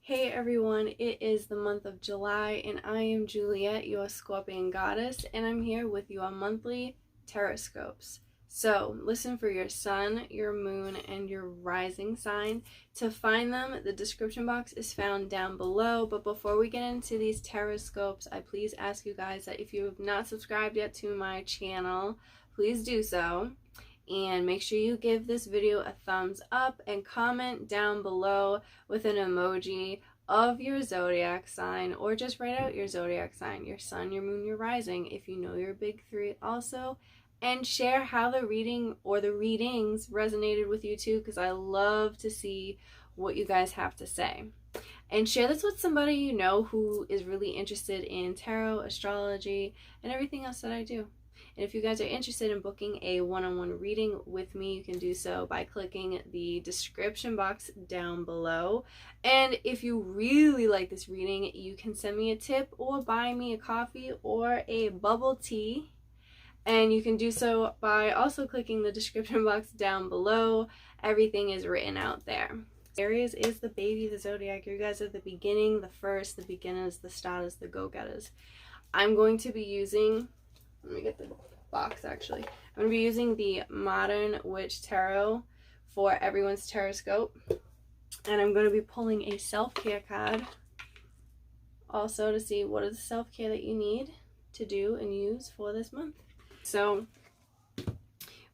Hey everyone, it is the month of July and I am Juliet, your Scorpion goddess, and I'm here with your monthly Tarotscopes. So listen for your sun, your moon, and your rising sign. To find them, the description box is found down below. But before we get into these Tarotscopes, I please ask you guys that if you have not subscribed yet to my channel, please do so. And make sure you give this video a thumbs up and comment down below with an emoji of your zodiac sign, or just write out your zodiac sign, your sun, your moon, your rising, if you know your big three also. And share how the reading or the readings resonated with you too, because I love to see what you guys have to say. And share this with somebody you know who is really interested in tarot, astrology, and everything else that I do. And if you guys are interested in booking a one-on-one reading with me, you can do so by clicking the description box down below. And if you really like this reading, you can send me a tip or buy me a coffee or a bubble tea. And you can do so by also clicking the description box down below. Everything is written out there. Aries is the baby, the zodiac. You guys are the beginning, the first, the beginners, the starters, the go-getters. I'm going to be using... Let me get the box actually. I'm going to be using the Modern Witch Tarot for everyone's Tarotscope. And I'm going to be pulling a self-care card also to see what is the self-care that you need to do and use for this month. So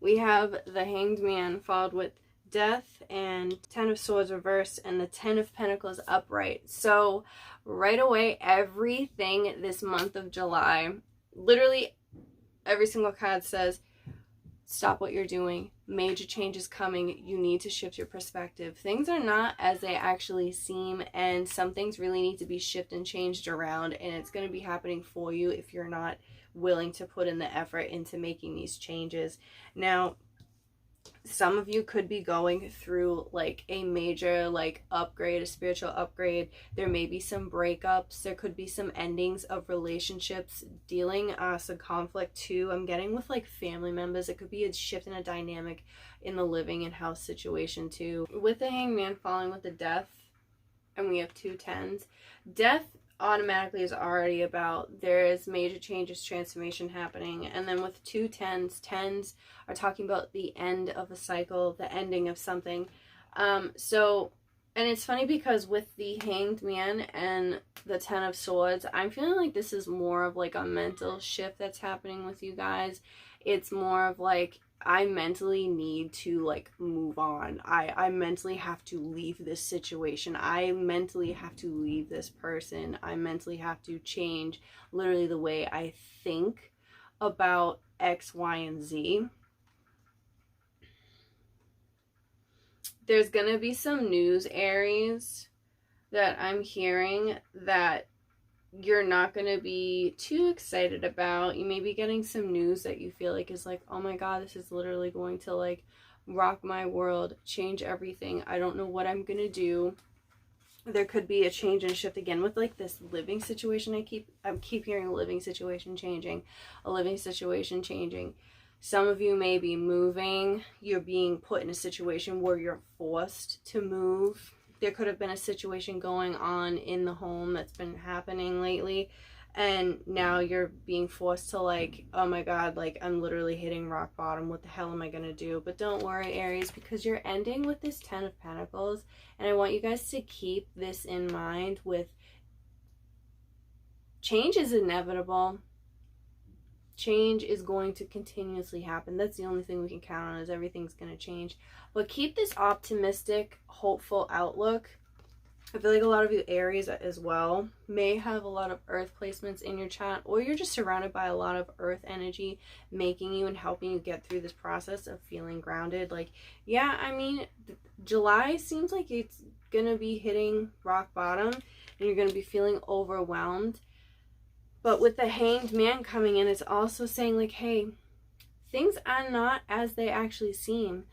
we have the Hanged Man followed with Death and Ten of Swords reversed and the Ten of Pentacles upright. So right away, everything this month of July, literally every single card says, stop what you're doing. Major change is coming. You need to shift your perspective. Things are not as they actually seem, and some things really need to be shifted and changed around, and it's going to be happening for you if you're not willing to put in the effort into making these changes. Now, some of you could be going through like a major upgrade, a spiritual upgrade. There may be some breakups. There could be some endings of relationships, dealing some conflict too. I'm getting with like family members. It could be a shift in a dynamic in the living and house situation too. With the Hanged Man falling with the Death, and we have two tens. Death automatically is already about there is major changes, transformation happening. And then with two tens, tens are talking about the end of a cycle, the ending of something. And it's funny because with the Hanged Man and the Ten of Swords, I'm feeling like this is more of like a mental shift that's happening with you guys. It's more of like, I mentally need to like move on. I mentally have to leave this situation. I mentally have to leave this person. I mentally have to change literally the way I think about X, Y, and Z. There's gonna be some news, Aries, that I'm hearing that you're not going to be too excited about. You may be getting some news that you feel like is like, oh my god, this is literally going to like rock my world, change everything. I don't know what I'm going to do. There could be a change and shift again with like this living situation. I keep hearing a living situation changing, a living situation changing. Some of you may be moving. You're being put in a situation where you're forced to move. There could have been a situation going on in the home that's been happening lately, and now you're being forced to like, oh my god, like I'm literally hitting rock bottom. What the hell am I gonna do? But don't worry, Aries, because you're ending with this Ten of Pentacles, and I want you guys to keep this in mind. With change is inevitable. Change is going to continuously happen. That's the only thing we can count on, is everything's going to change. But keep this optimistic, hopeful outlook. I feel like a lot of you Aries as well may have a lot of earth placements in your chart, or you're just surrounded by a lot of earth energy making you and helping you get through this process of feeling grounded. Like, yeah, I mean, July seems like it's going to be hitting rock bottom and you're going to be feeling overwhelmed. But with the Hanged Man coming in, it's also saying like, hey, things are not as they actually seem.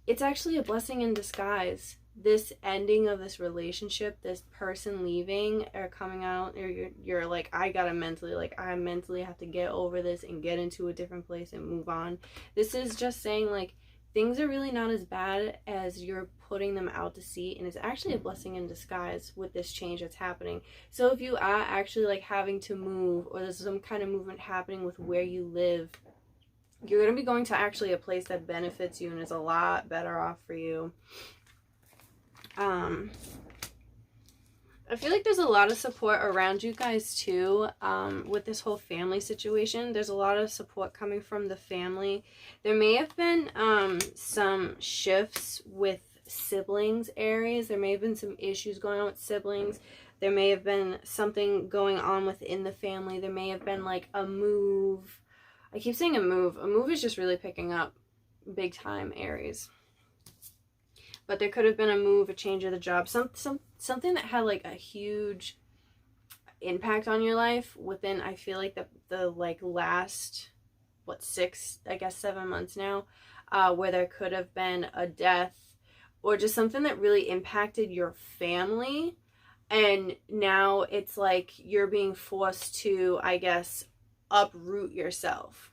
It's actually a blessing in disguise. This ending of this relationship, this person leaving or coming out, or you're like, I mentally have to get over this and get into a different place and move on. This is just saying like, things are really not as bad as you're putting them out to sea, and it's actually a blessing in disguise with this change that's happening. So if you are actually like having to move, or there's some kind of movement happening with where you live, you're going to be going to actually a place that benefits you and is a lot better off for you. I feel like there's a lot of support around you guys too, with this whole family situation. There's a lot of support coming from the family. There may have been some shifts with siblings, Aries. There may have been some issues going on with siblings. There may have been something going on within the family. There may have been like a move. I keep saying a move. A move is just really picking up big time, Aries. But there could have been a move, a change of the job, something that had like a huge impact on your life within, I feel like the like last, what, 7 months now, where there could have been a death or just something that really impacted your family. And now it's like you're being forced to, I guess, uproot yourself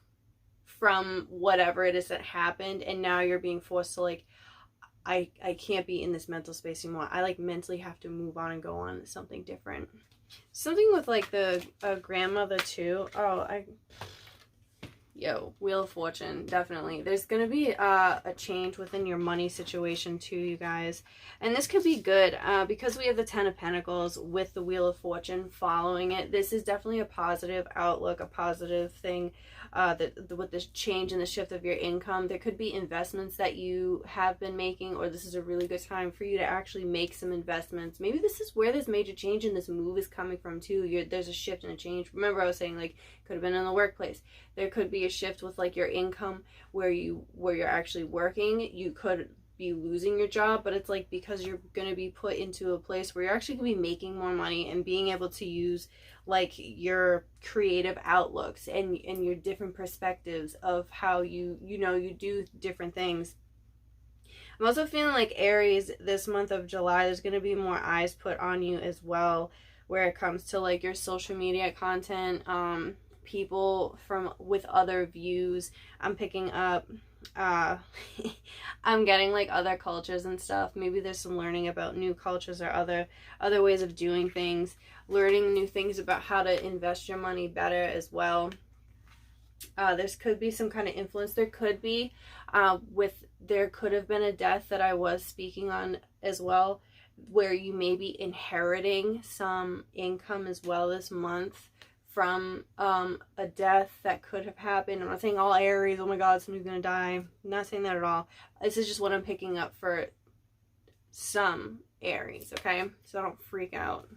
from whatever it is that happened. And now you're being forced to like, I can't be in this mental space anymore. I like mentally have to move on and go on to something different. Something with like the grandmother too. Wheel of Fortune, definitely. There's going to be a change within your money situation too, you guys. And this could be good because we have the 10 of Pentacles with the Wheel of Fortune following it. This is definitely a positive outlook, a positive thing with this change and the shift of your income. There could be investments that you have been making, or this is a really good time for you to actually make some investments. Maybe this is where this major change in this move is coming from too. There's a shift and a change. Remember I was saying like could have been in the workplace. There could be a shift with like your income where you're actually working. You could be losing your job, but it's like because you're going to be put into a place where you're actually going to be making more money and being able to use like your creative outlooks and your different perspectives of how you do different things. I'm also feeling like Aries, this month of July, there's going to be more eyes put on you as well where it comes to like your social media content, people with other views. I'm picking up I'm getting like other cultures and stuff. Maybe there's some learning about new cultures or other ways of doing things, learning new things about how to invest your money better as well. There could be some kind of influence. There could be there could have been a death that I was speaking on as well, where you may be inheriting some income as well this month from a death that could have happened. I'm not saying all Aries, oh my god, somebody's gonna die. I'm not saying that at all. This is just what I'm picking up for some Aries, okay? So don't freak out.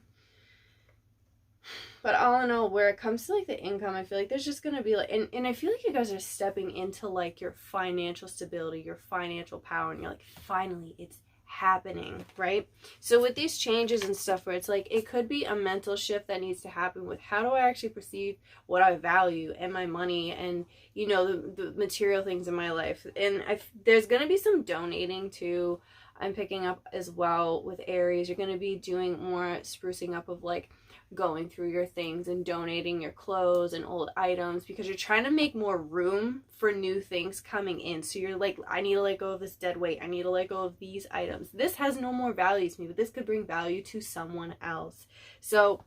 But all in all, where it comes to like the income, I feel like there's just gonna be like, and I feel like you guys are stepping into like your financial stability, your financial power, and you're like, finally, it's happening, right? So with these changes and stuff where it's like it could be a mental shift that needs to happen with how do I actually perceive what I value and my money and the material things in my life. And there's going to be some donating too, I'm picking up as well with Aries. You're going to be doing more sprucing up of like going through your things and donating your clothes and old items because you're trying to make more room for new things coming in. So you're like, I need to let go of this dead weight. I need to let go of these items. This has no more value to me, but this could bring value to someone else. So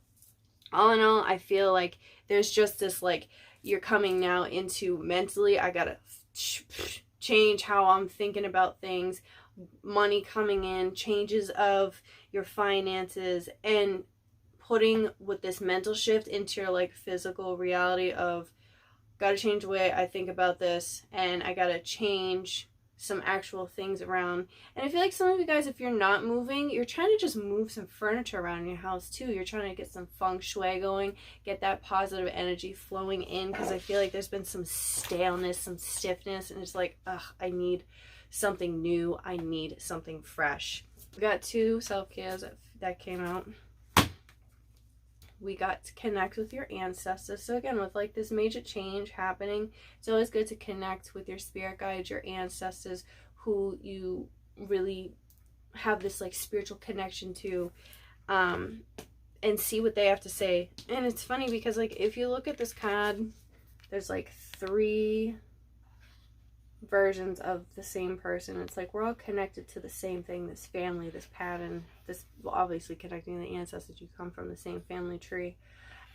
all in all, I feel like there's just this like, you're coming now into mentally, I gotta change how I'm thinking about things, money coming in, changes of your finances, and putting with this mental shift into your like physical reality of gotta change the way I think about this, and I gotta change some actual things around. And I feel like some of you guys, if you're not moving, you're trying to just move some furniture around your house too. You're trying to get some feng shui going, get that positive energy flowing in, because I feel like there's been some staleness, some stiffness, and it's like, ugh, I need something new, I need something fresh. We got 2 self-cares that came out. We got to connect with your ancestors. So again, with like this major change happening, it's always good to connect with your spirit guides, your ancestors, who you really have this like spiritual connection to, and see what they have to say. And it's funny because like if you look at this card, there's like 3 versions of the same person. It's like we're all connected to the same thing, this family, this pattern, this, well, obviously connecting the ancestors, you come from the same family tree.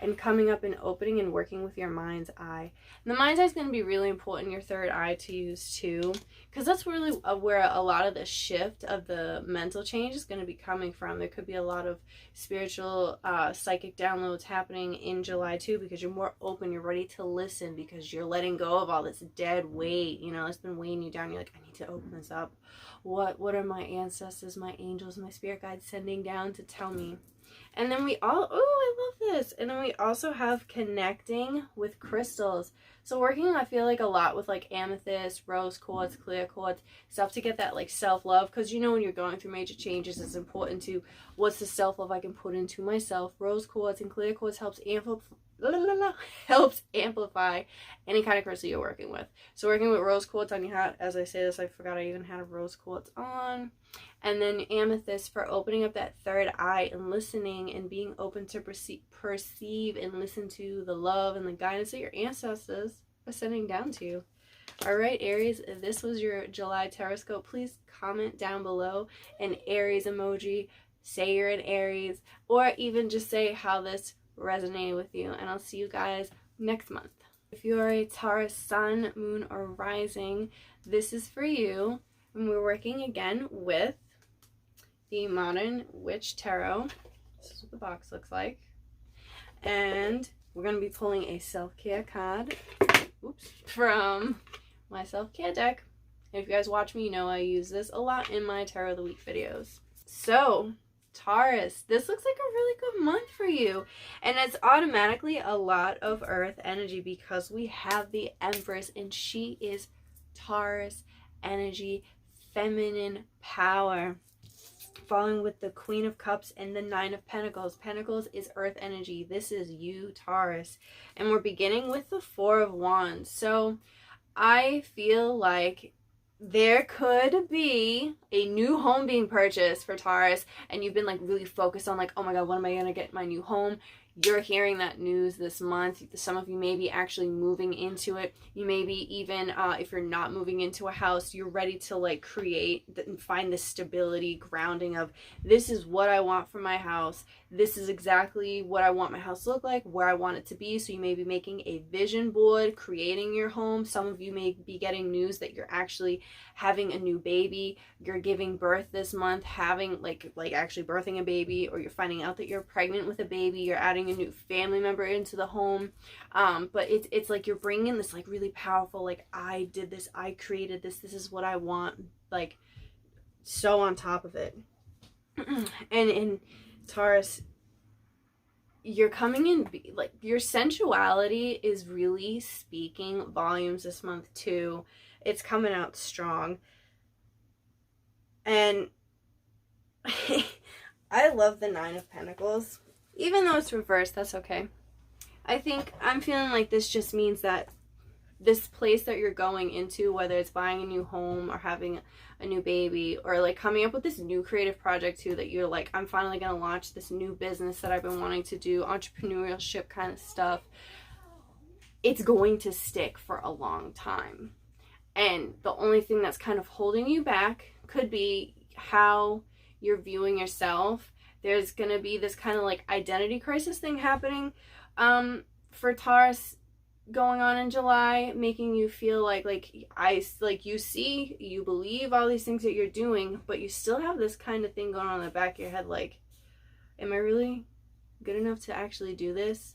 And coming up and opening and working with your mind's eye. And the mind's eye is going to be really important, your third eye, to use too, because that's really where a lot of the shift of the mental change is going to be coming from. There could be a lot of spiritual, psychic downloads happening in July too, because you're more open, you're ready to listen, because you're letting go of all this dead weight, you know, it's been weighing you down. You're like, I need to open this up. What are my ancestors, my angels, my spirit guides sending down to tell me? And then we all, oh, I love this. And then we also have connecting with crystals. So working, I feel like, a lot with like amethyst, rose quartz, clear quartz, stuff to get that like self-love. Because you know, when you're going through major changes, it's important to, what's the self-love I can put into myself? Rose quartz and clear quartz helps amplify any kind of crystal you're working with. So working with rose quartz on your hat, as I say this, I forgot I even had a rose quartz on. And then amethyst for opening up that third eye and listening and being open to perceive and listen to the love and the guidance that your ancestors are sending down to you. All right, Aries, if this was your July Tarotscope, please comment down below an Aries emoji, say you're an Aries, or even just say how this resonated with you. And I'll see you guys next month. If you are a Taurus sun, moon, or rising, this is for you. And we're working again with the Modern Witch Tarot. This is what the box looks like. And we're going to be pulling a self-care card, from my self-care deck. And if you guys watch me, you know I use this a lot in my Tarot of the Week videos. So, Taurus, this looks like a really good month for you. And it's automatically a lot of earth energy because we have the Empress, and she is Taurus energy, feminine power, following with the Queen of Cups and the Nine of Pentacles. Pentacles is earth energy. This is you, Taurus. And we're beginning with the Four of Wands. So I feel like there could be a new home being purchased for Taurus, and you've been like really focused on like, oh my god, when am I going to get my new home? You're hearing that news this month. Some of you may be actually moving into it. You may be even, if you're not moving into a house, you're ready to like create and find this stability, grounding of, this is what I want for my house. This is exactly what I want my house to look like, where I want it to be. So you may be making a vision board, creating your home. Some of you may be getting news that you're actually having a new baby. You're giving birth this month, having like actually birthing a baby, or you're finding out that you're pregnant with a baby. You're adding a new family member into the home. But it's like you're bringing this like really powerful, like, I did this, I created this, this is what I want, like, so on top of it. And in Taurus, you're coming in, like, your sensuality is really speaking volumes this month too. It's coming out strong. And I love the Nine of Pentacles. Even though it's reversed, that's okay. I think I'm feeling like this just means that this place that you're going into, whether it's buying a new home or having a new baby, or like coming up with this new creative project too, that you're like, I'm finally going to launch this new business that I've been wanting to do, entrepreneurship kind of stuff, it's going to stick for a long time. And the only thing that's kind of holding you back could be how you're viewing yourself. There's going to be this kind of like identity crisis thing happening for Taurus going on in July, making you feel like you see, you believe all these things that you're doing, but you still have this kind of thing going on in the back of your head, like, am I really good enough to actually do this?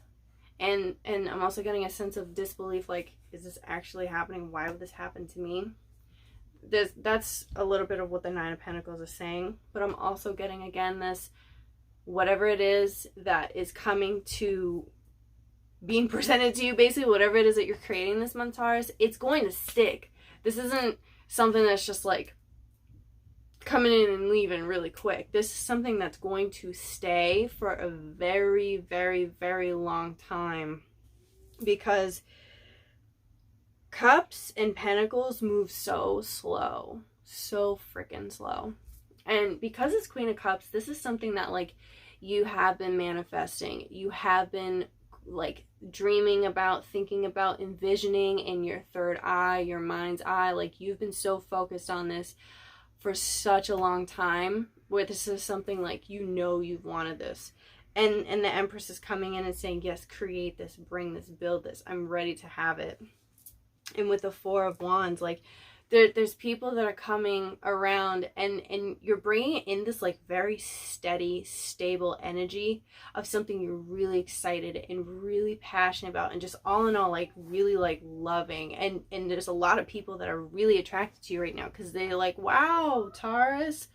And I'm also getting a sense of disbelief, like, is this actually happening? Why would this happen to me? That's a little bit of what the Nine of Pentacles is saying, but I'm also getting, again, this, whatever it is that is coming to being presented to you, basically, whatever it is that you're creating this month, Taurus, it's going to stick. This isn't something that's just like coming in and leaving really quick. This is something that's going to stay for a very, very, very long time, because Cups and Pentacles move so slow, so freaking slow. And because it's Queen of Cups, this is something that like you have been manifesting, you have been like dreaming about, thinking about, envisioning in your third eye, your mind's eye. Like you've been so focused on this for such a long time, where this is something like, you know, you've wanted this. And the Empress is coming in and saying, yes, create this, bring this, build this. I'm ready to have it. And with the Four of Wands, like there's people that are coming around, and you're bringing in this like very steady, stable energy of something you're really excited and really passionate about, and just all in all, like really like loving. And there's a lot of people that are really attracted to you right now, because they're like, wow, Taurus,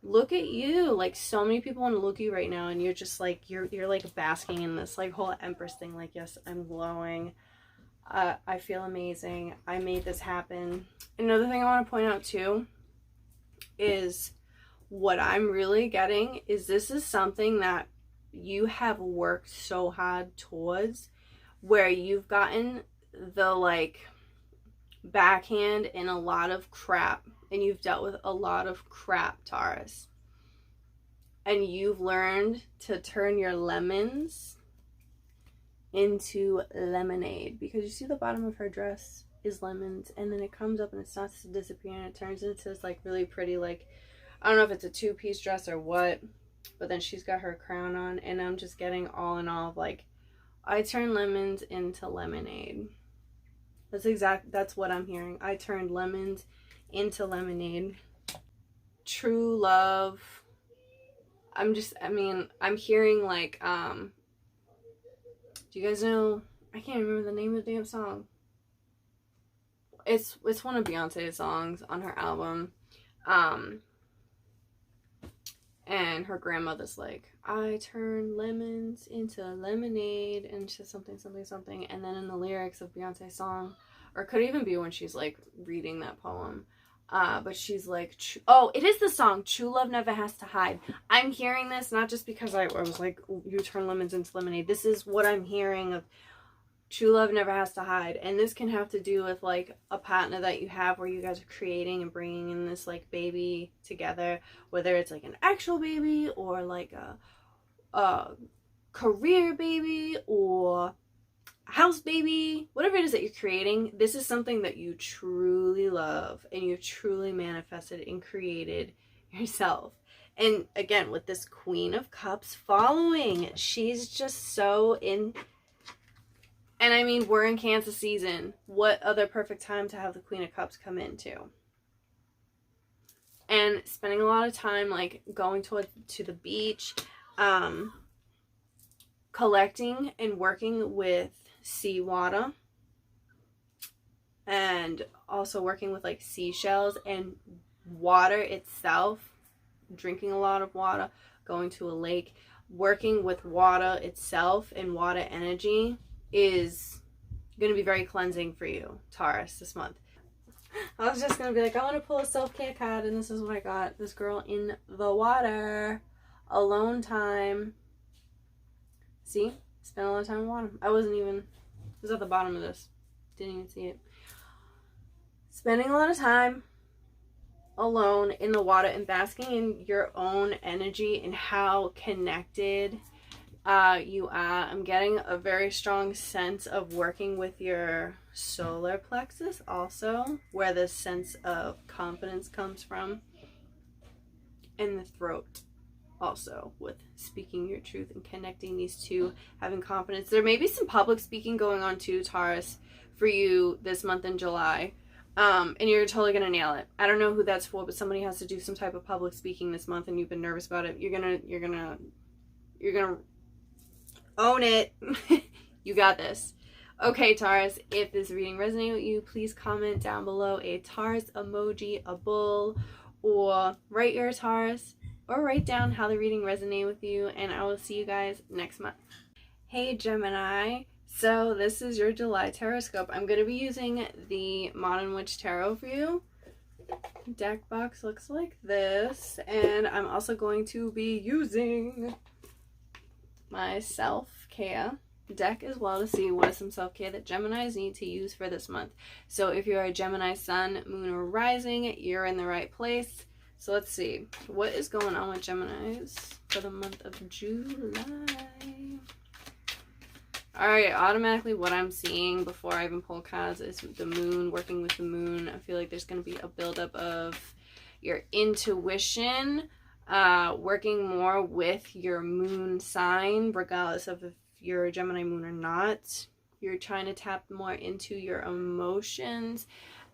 look at you. Like so many people want to look at you right now, and you're just like, you're like basking in this like whole Empress thing. Like, yes, I'm glowing. I feel amazing. I made this happen. Another thing I want to point out too is what I'm really getting is this is something that you have worked so hard towards, where you've gotten the like backhand in a lot of crap, and you've dealt with a lot of crap, Taurus, and you've learned to turn your lemons into lemonade. Because you see the bottom of her dress is lemons, and then it comes up and it starts to disappear, and it turns into this like really pretty, like, I don't know if it's a two-piece dress or what, but then she's got her crown on, and I'm just getting all in all of like, I turn lemons into lemonade. That's what I'm hearing. I turned lemons into lemonade. True love. I'm hearing like, do you guys know, I can't remember the name of the damn song. It's one of Beyonce's songs on her album. And her grandmother's like, I turn lemons into lemonade, and she says something, something, something. And then in the lyrics of Beyonce's song, or it could even be when she's like reading that poem, but she's like, oh, it is the song True Love Never Has to Hide. I'm hearing this not just because I was like, you turn lemons into lemonade. This is what I'm hearing of true love never has to hide. And this can have to do with like a partner that you have, where you guys are creating and bringing in this like baby together, whether it's like an actual baby or like a career baby or house baby, whatever it is that you're creating. This is something that you truly love, and you've truly manifested and created yourself. And again, with this Queen of Cups following, she's just so in. And I mean, we're in Cancer season. What other perfect time to have the Queen of Cups come into? And spending a lot of time like going to the beach, collecting and working with seawater, and also working with like seashells and water itself, drinking a lot of water, going to a lake, working with water itself and water energy is going to be very cleansing for you, Taurus, this month. I was just going to be like, I want to pull a self-care card, and this is what I got. This girl in the water, alone time. See? Spent a lot of time in water. I wasn't even, it was at the bottom of this. Didn't even see it. Spending a lot of time alone in the water and basking in your own energy and how connected you are. I'm getting a very strong sense of working with your solar plexus also, where this sense of confidence comes from, and the throat also, with speaking your truth and connecting these two, having confidence. There may be some public speaking going on too, Taurus, for you this month in July. And you're totally gonna nail it. I don't know who that's for, but somebody has to do some type of public speaking this month, and you've been nervous about it. You're gonna own it. You got this. Okay, Taurus, if this reading resonated with you, please comment down below a Taurus emoji, a bull, or write your Taurus, or write down how the reading resonated with you, and I will see you guys next month. Hey Gemini, so this is your July Tarotscope. I'm going to be using the Modern Witch Tarot for you. Deck box looks like this, and I'm also going to be using my self-care deck as well to see what is some self-care that Geminis need to use for this month. So if you're a Gemini sun, moon, or rising, you're in the right place. So let's see what is going on with Geminis for the month of July. Alright, automatically what I'm seeing before I even pull cards is the moon, working with the moon. I feel like there's going to be a buildup of your intuition, working more with your moon sign, regardless of if you're a Gemini moon or not. You're trying to tap more into your emotions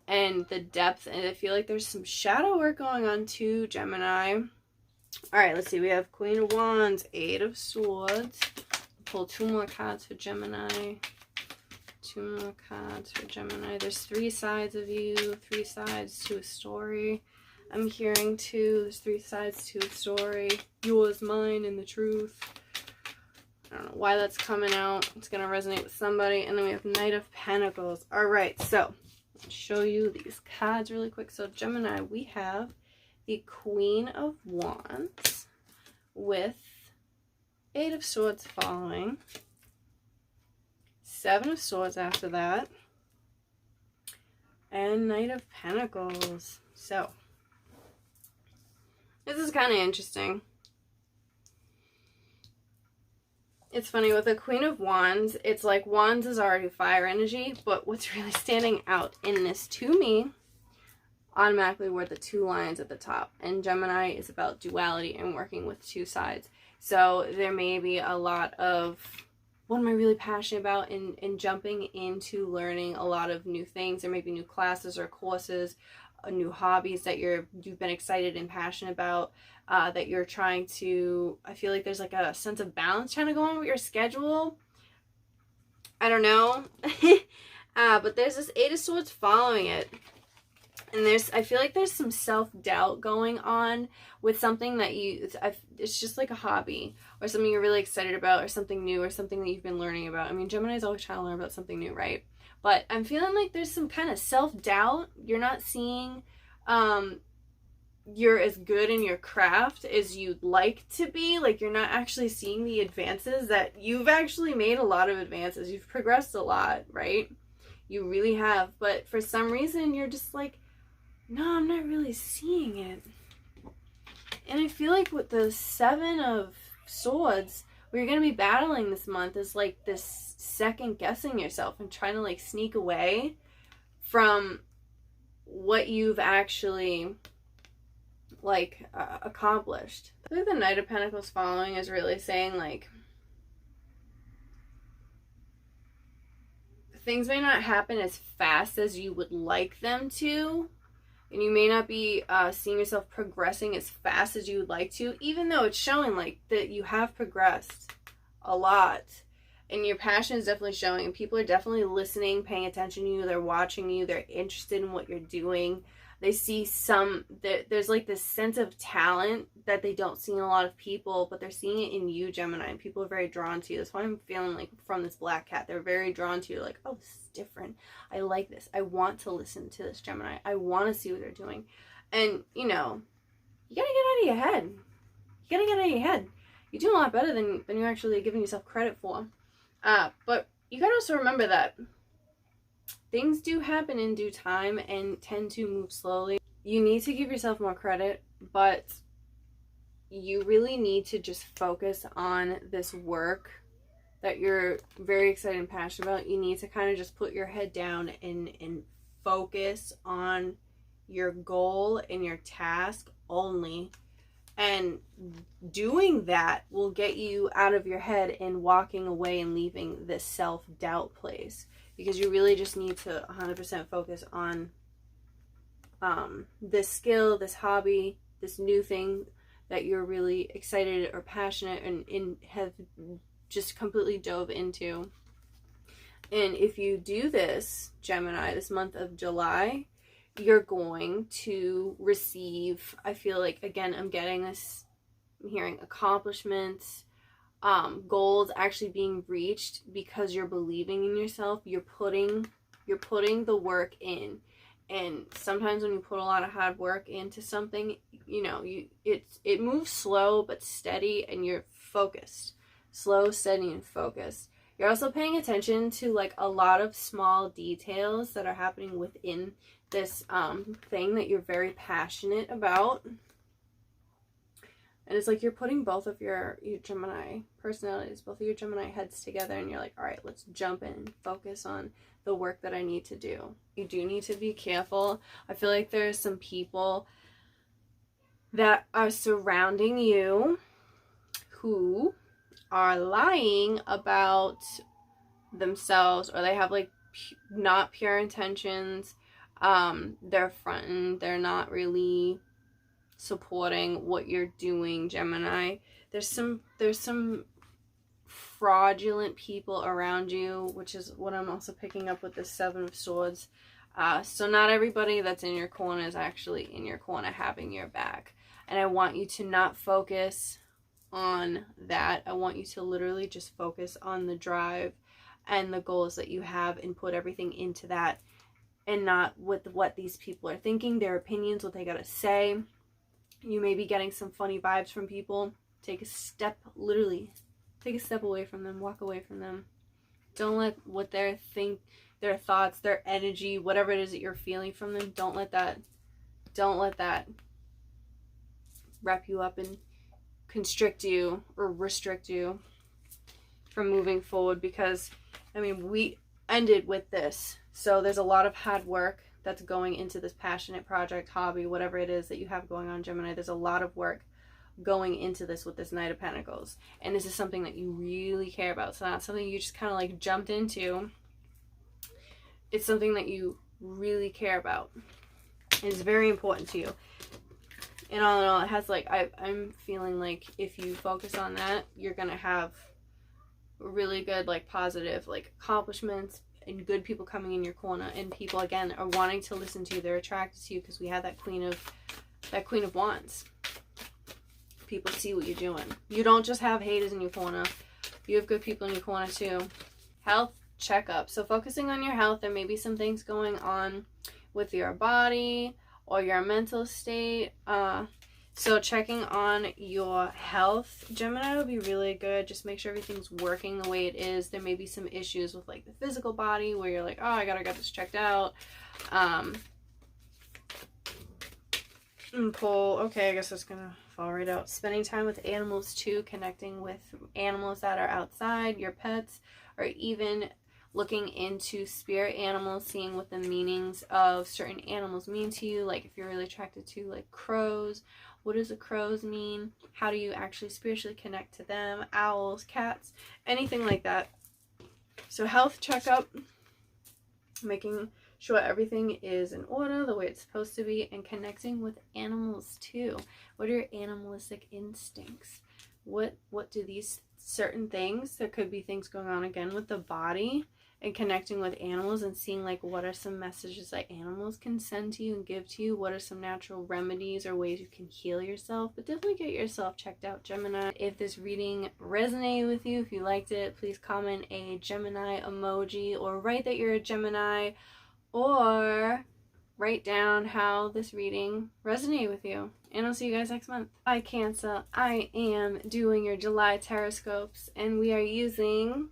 and the depth, and I feel like there's some shadow work going on too, Gemini. Alright, let's see. We have Queen of Wands, Eight of Swords. Pull 2 more cards for Gemini. 2 more cards for Gemini. There's 3 sides of you, 3 sides to a story. I'm hearing too, there's 3 sides to a story. Yours, mine, and the truth. I don't know why that's coming out. It's going to resonate with somebody. And then we have Knight of Pentacles. Alright, so I'll show you these cards really quick. So Gemini, we have the Queen of Wands with 8 of Swords following, 7 of Swords after that, and Knight of Pentacles. So, this is kind of interesting. It's funny, with the Queen of Wands, it's like Wands is already fire energy, but what's really standing out in this to me, automatically were the 2 lines at the top. And Gemini is about duality and working with 2 sides. So there may be a lot of, what am I really passionate about in jumping into learning a lot of new things. There may be new classes or courses, new hobbies that you've been excited and passionate about, that you're trying to, I feel like there's like a sense of balance trying to go on with your schedule. I don't know. But there's this 8 of Swords following it. And I feel like there's some self-doubt going on with something that it's just like a hobby or something you're really excited about or something new or something that you've been learning about. I mean, Gemini is always trying to learn about something new, right? But I'm feeling like there's some kind of self-doubt. You're not seeing you're as good in your craft as you'd like to be. Like, you're not actually seeing the advances that you've actually made. A lot of advances. You've progressed a lot, right? You really have. But for some reason, you're just like, no, I'm not really seeing it. And I feel like with the 7 of Swords, what you're going to be battling this month is like this second guessing yourself and trying to like sneak away from what you've actually like accomplished. I think the Knight of Pentacles following is really saying like things may not happen as fast as you would like them to. And you may not be seeing yourself progressing as fast as you would like to, even though it's showing like that you have progressed a lot. And your passion is definitely showing. And people are definitely listening, paying attention to you. They're watching you. They're interested in what you're doing. They see there's like this sense of talent that they don't see in a lot of people, but they're seeing it in you, Gemini. And people are very drawn to you. That's why I'm feeling like from this black cat, they're very drawn to you. Like, oh, this is different. I like this. I want to listen to this, Gemini. I want to see what they're doing. And, you know, you gotta get out of your head. You gotta get out of your head. You're doing a lot better than you're actually giving yourself credit for. But you gotta also remember that things do happen in due time and tend to move slowly. You need to give yourself more credit, but you really need to just focus on this work that you're very excited and passionate about. You need to kind of just put your head down and focus on your goal and your task only. And doing that will get you out of your head and walking away and leaving this self-doubt place. Because you really just need to 100% focus on this skill, this hobby, this new thing that you're really excited or passionate and have just completely dove into. And if you do this, Gemini, this month of July, you're going to receive, I feel like, again, I'm getting this, I'm hearing accomplishments, goals actually being reached because you're believing in yourself. You're putting the work in. And sometimes when you put a lot of hard work into something, you know, it moves slow but steady, and you're focused. Slow, steady, and focused. You're also paying attention to like a lot of small details that are happening within this thing that you're very passionate about. And it's like you're putting both of your Gemini personalities, both of your Gemini heads together, and you're like, all right, let's jump in and focus on the work that I need to do. You do need to be careful. I feel like there's some people that are surrounding you who are lying about themselves, or they have like not pure intentions. They're fronting, they're not really supporting what you're doing, Gemini. There's some fraudulent people around you, which is what I'm also picking up with the Seven of Swords. So not everybody that's in your corner is actually in your corner having your back. And I want you to not focus on that. I want you to literally just focus on the drive and the goals that you have and put everything into that, and not with what these people are thinking, their opinions, what they gotta say. You may be getting some funny vibes from people. Take a step, literally, take a step away from them, walk away from them. Don't let what they think, their thoughts, their energy, whatever it is that you're feeling from them, don't let that wrap you up and constrict you or restrict you from moving forward. Because, I mean, we ended with this. So there's a lot of hard work that's going into this passionate project, hobby, whatever it is that you have going on, Gemini. There's a lot of work going into this with this Knight of Pentacles. And this is something that you really care about. So not something you just kind of like jumped into. It's something that you really care about. It's very important to you. And all in all, it has like, I'm feeling like if you focus on that, you're going to have really good, like positive, like accomplishments, and good people coming in your corner, and people again are wanting to listen to you. They're attracted to you because we have that Queen of Wands. People see what you're doing. You don't just have haters in your corner. You have good people in your corner too. Health checkup. So focusing on your health, there may be some things going on with your body or your mental state. So checking on your health, Gemini, would be really good. Just make sure everything's working the way it is. There may be some issues with like the physical body where you're like, oh, I gotta get this checked out. Pull. Okay, I guess that's gonna fall right out. Spending time with animals too, connecting with animals that are outside, your pets, or even looking into spirit animals, seeing what the meanings of certain animals mean to you. Like if you're really attracted to like crows, what does the crows mean? How do you actually spiritually connect to them? Owls, cats, anything like that. So health checkup, making sure everything is in order the way it's supposed to be, and connecting with animals too. What are your animalistic instincts? What do these certain things, there could be things going on again with the body, and connecting with animals and seeing like what are some messages that animals can send to you and give to you. What are some natural remedies or ways you can heal yourself? But definitely get yourself checked out, Gemini. If this reading resonated with you, if you liked it, please comment a Gemini emoji, or write that you're a Gemini, or write down how this reading resonated with you. And I'll see you guys next month. Hi Cancer, I am doing your July Tarotscopes, and we are using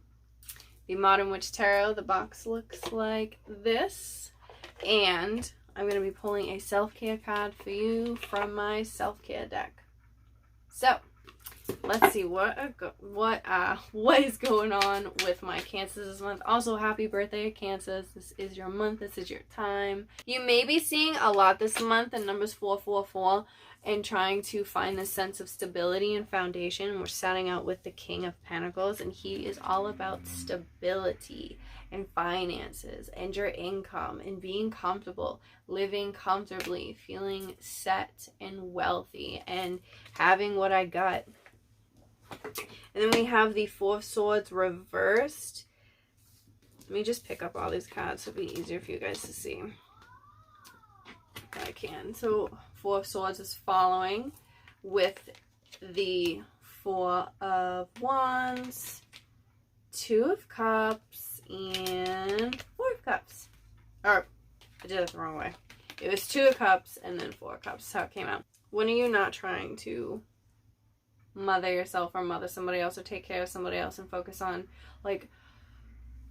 the Modern Witch Tarot. The box looks like this, and I'm going to be pulling a self-care card for you from my self-care deck. So let's see what is going on with my Cancers this month. Also, happy birthday, Cancers. This is your month. This is your time. You may be seeing a lot this month in numbers 444 and trying to find this sense of stability and foundation. We're starting out with the King of Pentacles, and he is all about stability and finances and your income and being comfortable, living comfortably, feeling set and wealthy, and having what I got. And then we have the Four of Swords reversed. Let me just pick up all these cards so it'll be easier for you guys to see. If I can. So Four of Swords is following with the Four of Wands, Two of Cups, and Four of Cups. Or, I did it the wrong way. It was Two of Cups and then Four of Cups. That's how it came out. When are you not trying to mother yourself or mother somebody else or take care of somebody else and focus on, like,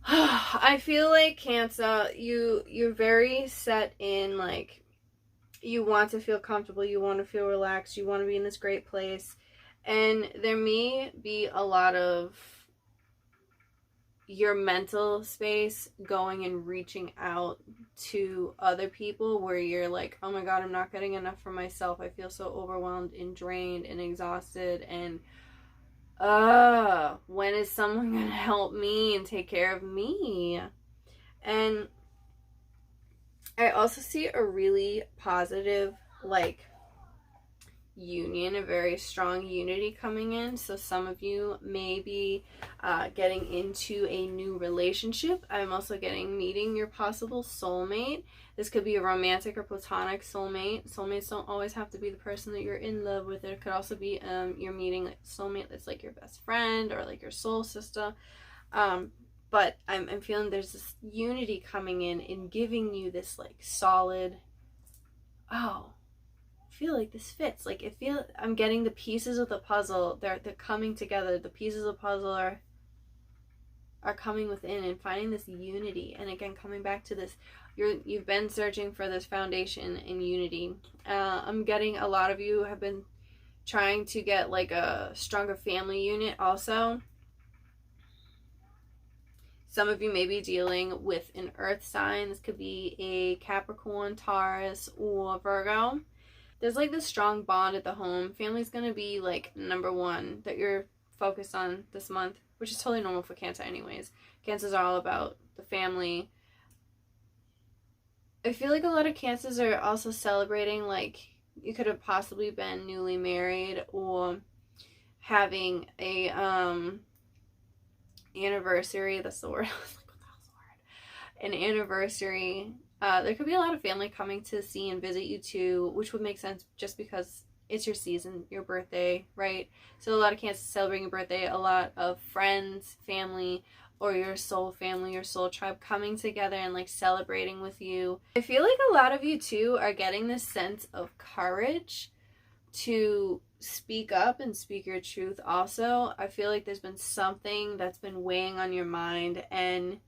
I feel like Cancer, you're very set in, like, you want to feel comfortable, you want to feel relaxed, you want to be in this great place, And there may be a lot of your mental space going and reaching out to other people where you're like, oh my god, I'm not getting enough for myself. I feel so overwhelmed and drained and exhausted, and when is someone gonna help me and take care of me? And I also see a really positive, like, union, a very strong unity coming in. So some of you may be getting into a new relationship. I'm also getting meeting your possible soulmate. This could be a romantic or platonic soulmate. Soulmates don't always have to be the person that you're in love with. It could also be you're meeting like a soulmate that's like your best friend or like your soul sister. But I'm feeling there's this unity coming in and giving you this like solid, oh, feel like this fits. Like I'm getting the pieces of the puzzle. They're coming together. The pieces of the puzzle are coming within and finding this unity. And again, coming back to this, you've been searching for this foundation in unity. I'm getting a lot of you have been trying to get like a stronger family unit also. Some of you may be dealing with an earth sign. This could be a Capricorn, Taurus, or Virgo. There's like this strong bond at the home. Family's going to be like number one that you're focused on this month, which is totally normal for Cancer anyways. Cancers are all about the family. I feel like a lot of Cancers are also celebrating, like, you could have possibly been newly married or having a anniversary. That's the word. I was like, what the hell's the word? An anniversary. There could be a lot of family coming to see and visit you too, which would make sense just because it's your season, your birthday, right? So a lot of Cancers celebrating your birthday, a lot of friends, family, or your soul family, your soul tribe coming together and like celebrating with you. I feel like a lot of you too are getting this sense of courage to speak up and speak your truth also. I feel like there's been something that's been weighing on your mind and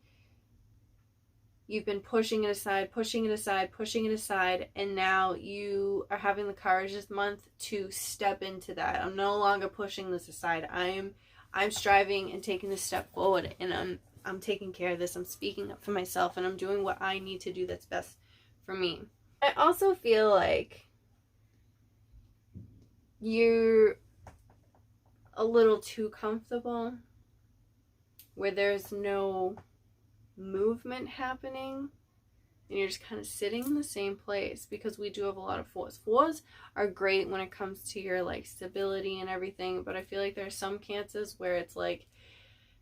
you've been pushing it aside, and now you are having the courage this month to step into that. I'm no longer pushing this aside. I'm striving and taking this step forward, and I'm taking care of this. I'm speaking up for myself, and I'm doing what I need to do that's best for me. I also feel like you're a little too comfortable where there's no movement happening and you're just kind of sitting in the same place, because we do have a lot of fours. Fours are great when it comes to your like stability and everything, but I feel like there are some Cancers where it's like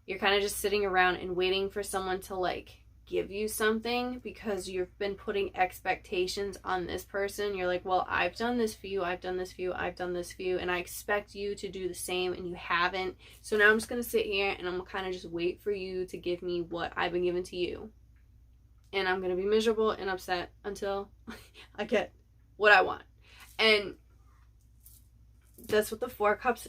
you're kind of just sitting around and waiting for someone to like give you something because you've been putting expectations on this person. You're like, well, I've done this for you, I've done this for you, I've done this for you, and I expect you to do the same, and you haven't. So now I'm just going to sit here and I'm going to kind of just wait for you to give me what I've been given to you. And I'm going to be miserable and upset until I get what I want. And that's what the Four Cups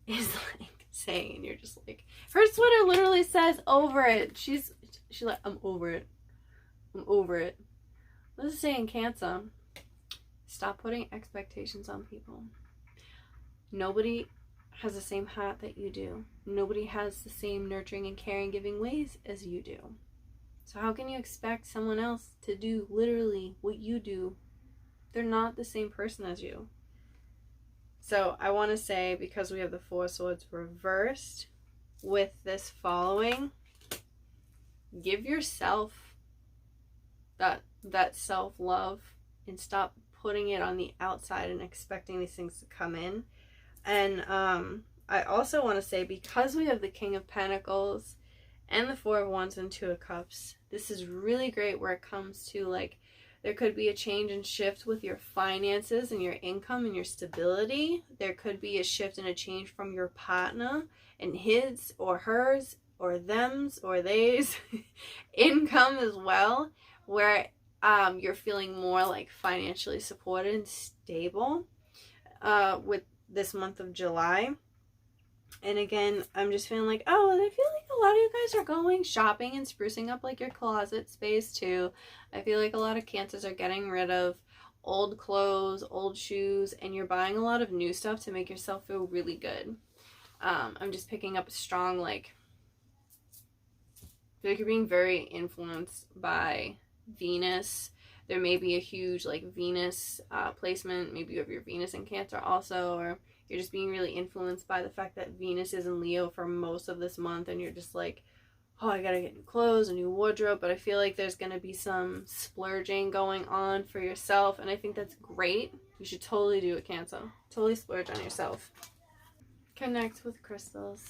is like saying. And you're just like, her Twitter literally says over it. She's like, I'm over it. I'm over it. What does it say in Cancer? Stop putting expectations on people. Nobody has the same heart that you do. Nobody has the same nurturing and caring giving ways as you do. So how can you expect someone else to do literally what you do? They're not the same person as you. So I want to say, because we have the Four Swords reversed with this following, give yourself that self-love and stop putting it on the outside and expecting these things to come in. And I also want to say, because we have the King of Pentacles and the Four of Wands and Two of Cups, this is really great where it comes to like, there could be a change and shift with your finances and your income and your stability. There could be a shift and a change from your partner and his or hers or them's or they's income as well, where you're feeling more like financially supported and stable with this month of July. And again, I'm just feeling like, oh, I feel like a lot of you guys are going shopping and sprucing up like your closet space too. I feel like a lot of Cancers are getting rid of old clothes, old shoes, and you're buying a lot of new stuff to make yourself feel really good. I'm just picking up a strong, like, I feel like you're being very influenced by Venus. There may be a huge, like, Venus placement. Maybe you have your Venus in Cancer also, or you're just being really influenced by the fact that Venus is in Leo for most of this month, and you're just like, oh, I gotta get new clothes, a new wardrobe. But I feel like there's gonna be some splurging going on for yourself, and I think that's great. You should totally do it, Cancer. Totally splurge on yourself. Connect with crystals.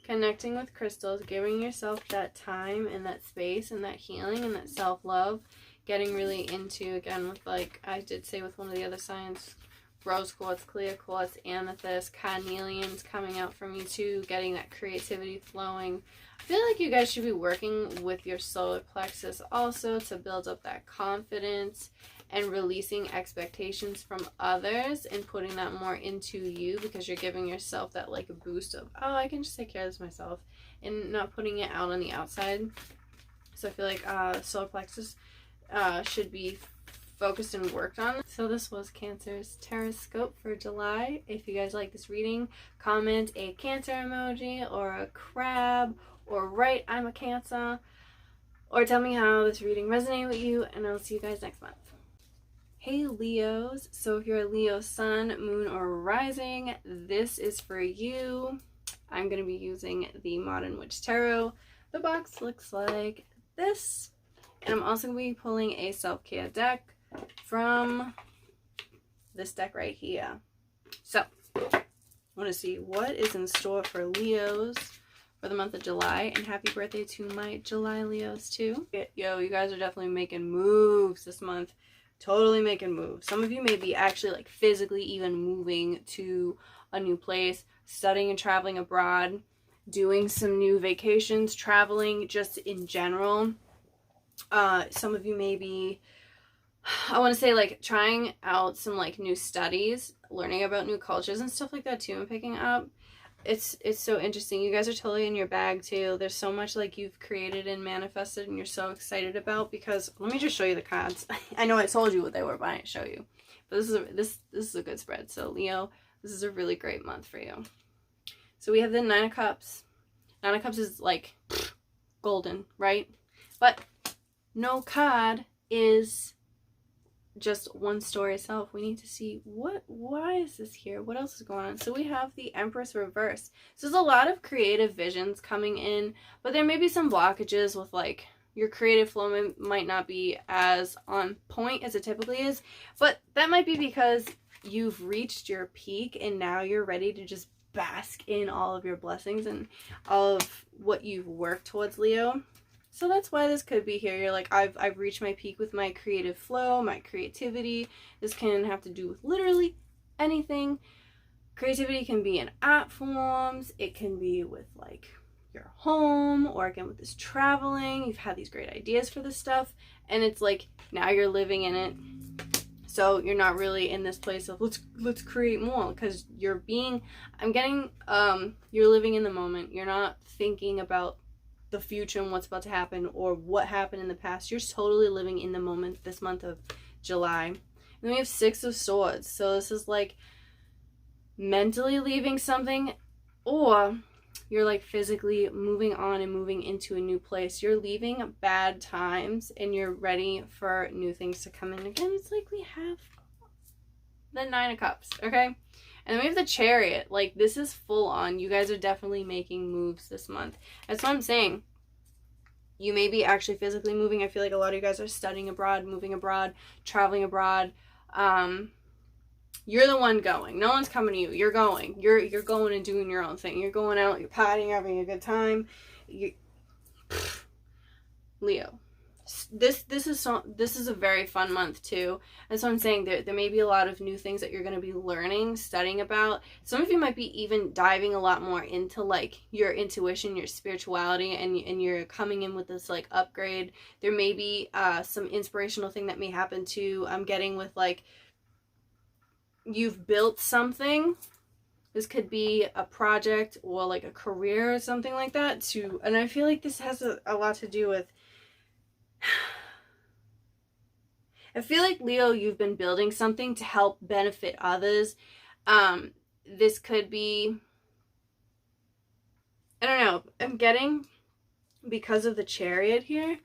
Connecting with crystals, giving yourself that time and that space and that healing and that self-love. Getting really into, again, with, like I did say with one of the other signs, rose quartz, clear quartz, amethyst, carnelians coming out from you too. Getting that creativity flowing. I feel like you guys should be working with your solar plexus also to build up that confidence and releasing expectations from others and putting that more into you, because you're giving yourself that, like, a boost of, oh, I can just take care of this myself, and not putting it out on the outside. So I feel like solar plexus should be focused and worked on. So this was Cancer's Tarotscope for July. If you guys like this reading, comment a Cancer emoji or a crab, or write I'm a Cancer, or tell me how this reading resonated with you, and I'll see you guys next month. Hey Leos, so if you're a Leo sun, moon, or rising, this is for you. I'm going to be using the Modern Witch Tarot. The box looks like this, and I'm also going to be pulling a self-care deck from this deck right here. So, I want to see what is in store for Leos for the month of July, and happy birthday to my July Leos too. Yo, you guys are definitely making moves this month. Totally making moves. Some of you may be actually, like, physically even moving to a new place, studying and traveling abroad, doing some new vacations, traveling just in general. Some of you may be, I want to say, like, trying out some, like, new studies, learning about new cultures and stuff like that too, and picking up. It's so interesting. You guys are totally in your bag too. There's so much, like, you've created and manifested and you're so excited about, because let me just show you the cards. I know I told you what they were, but I didn't show you. But this is a good spread. So Leo, this is a really great month for you. So we have the Nine of Cups. Nine of Cups is, like, golden, right? But no card is just one story itself. We need to see why is this here? What else is going on? So we have the Empress reverse. So there's a lot of creative visions coming in, but there may be some blockages with, like, your creative flow might not be as on point as it typically is, but that might be because you've reached your peak and now you're ready to just bask in all of your blessings and all of what you've worked towards, Leo. So that's why this could be here. You're like, I've reached my peak with my creative flow, my creativity. This can have to do with literally anything. Creativity can be in art forms. It can be with, like, your home, or again with this traveling. You've had these great ideas for this stuff, and it's like now you're living in it. So you're not really in this place of let's create more, because you're being, I'm getting, you're living in the moment. You're not thinking about the future and what's about to happen or what happened in the past. You're totally living in the moment this month of July. And then we have Six of Swords. So this is like mentally leaving something, or you're, like, physically moving on and moving into a new place. You're leaving bad times and you're ready for new things to come in. Again, it's like we have the Nine of Cups, okay? And then we have the Chariot. Like, this is full on. You guys are definitely making moves this month. That's what I'm saying. You may be actually physically moving. I feel like a lot of you guys are studying abroad, moving abroad, traveling abroad. You're the one going. No one's coming to you. You're going. You're going and doing your own thing. You're going out. You're partying, having a good time. Leo. This is a very fun month too. And so I'm saying there may be a lot of new things that you're going to be learning, studying about. Some of you might be even diving a lot more into, like, your intuition, your spirituality, and you're coming in with this, like, upgrade. There may be some inspirational thing that may happen too. I'm getting with, like, you've built something. This could be a project or, like, a career or something like that too. And I feel like this has a lot to do with, I feel like, Leo, you've been building something to help benefit others. This could be, I don't know, I'm getting, because of the Chariot here,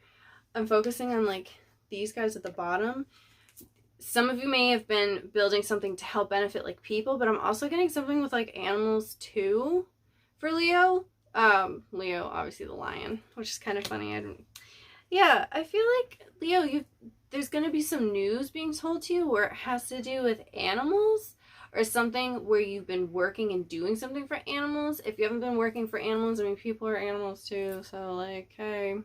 I'm focusing on like these guys at the bottom. Some of you may have been building something to help benefit like people, but I'm also getting something with like animals too for Leo. Leo, obviously the lion, which is kind of funny. I feel like, Leo, there's going to be some news being told to you where it has to do with animals, or something where you've been working and doing something for animals. If you haven't been working for animals, I mean, people are animals too, so like, hey.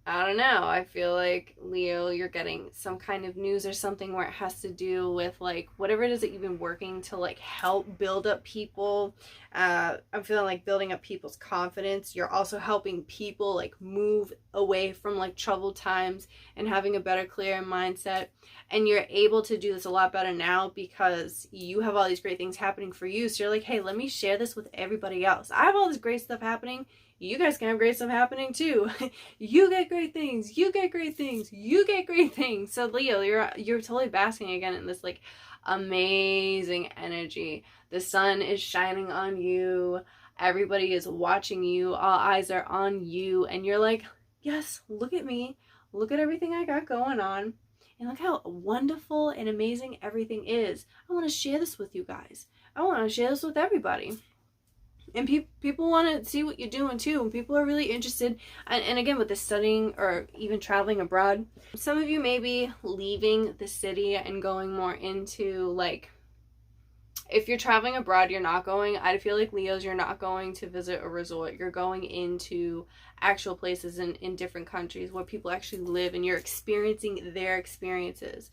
I don't know. I feel like, Leo, you're getting some kind of news or something where it has to do with like whatever it is that you've been working to like help build up people. I'm feeling like building up people's confidence. You're also helping people like move away from like troubled times and having a better, clear mindset. And you're able to do this a lot better now because you have all these great things happening for you. So you're like, hey, let me share this with everybody else. I have all this great stuff happening. You guys can have great stuff happening too. You get great things. You get great things. You get great things. So Leo, you're totally basking again in this like amazing energy. The sun is shining on you. Everybody is watching you. All eyes are on you. And you're like, yes, look at me. Look at everything I got going on. And look how wonderful and amazing everything is. I want to share this with you guys. I want to share this with everybody. And people want to see what you're doing too. And people are really interested. And again, with the studying or even traveling abroad, some of you may be leaving the city and going more into like, if you're traveling abroad, you're not going, I feel like, Leos, you're not going to visit a resort. You're going into actual places in different countries where people actually live, and you're experiencing their experiences.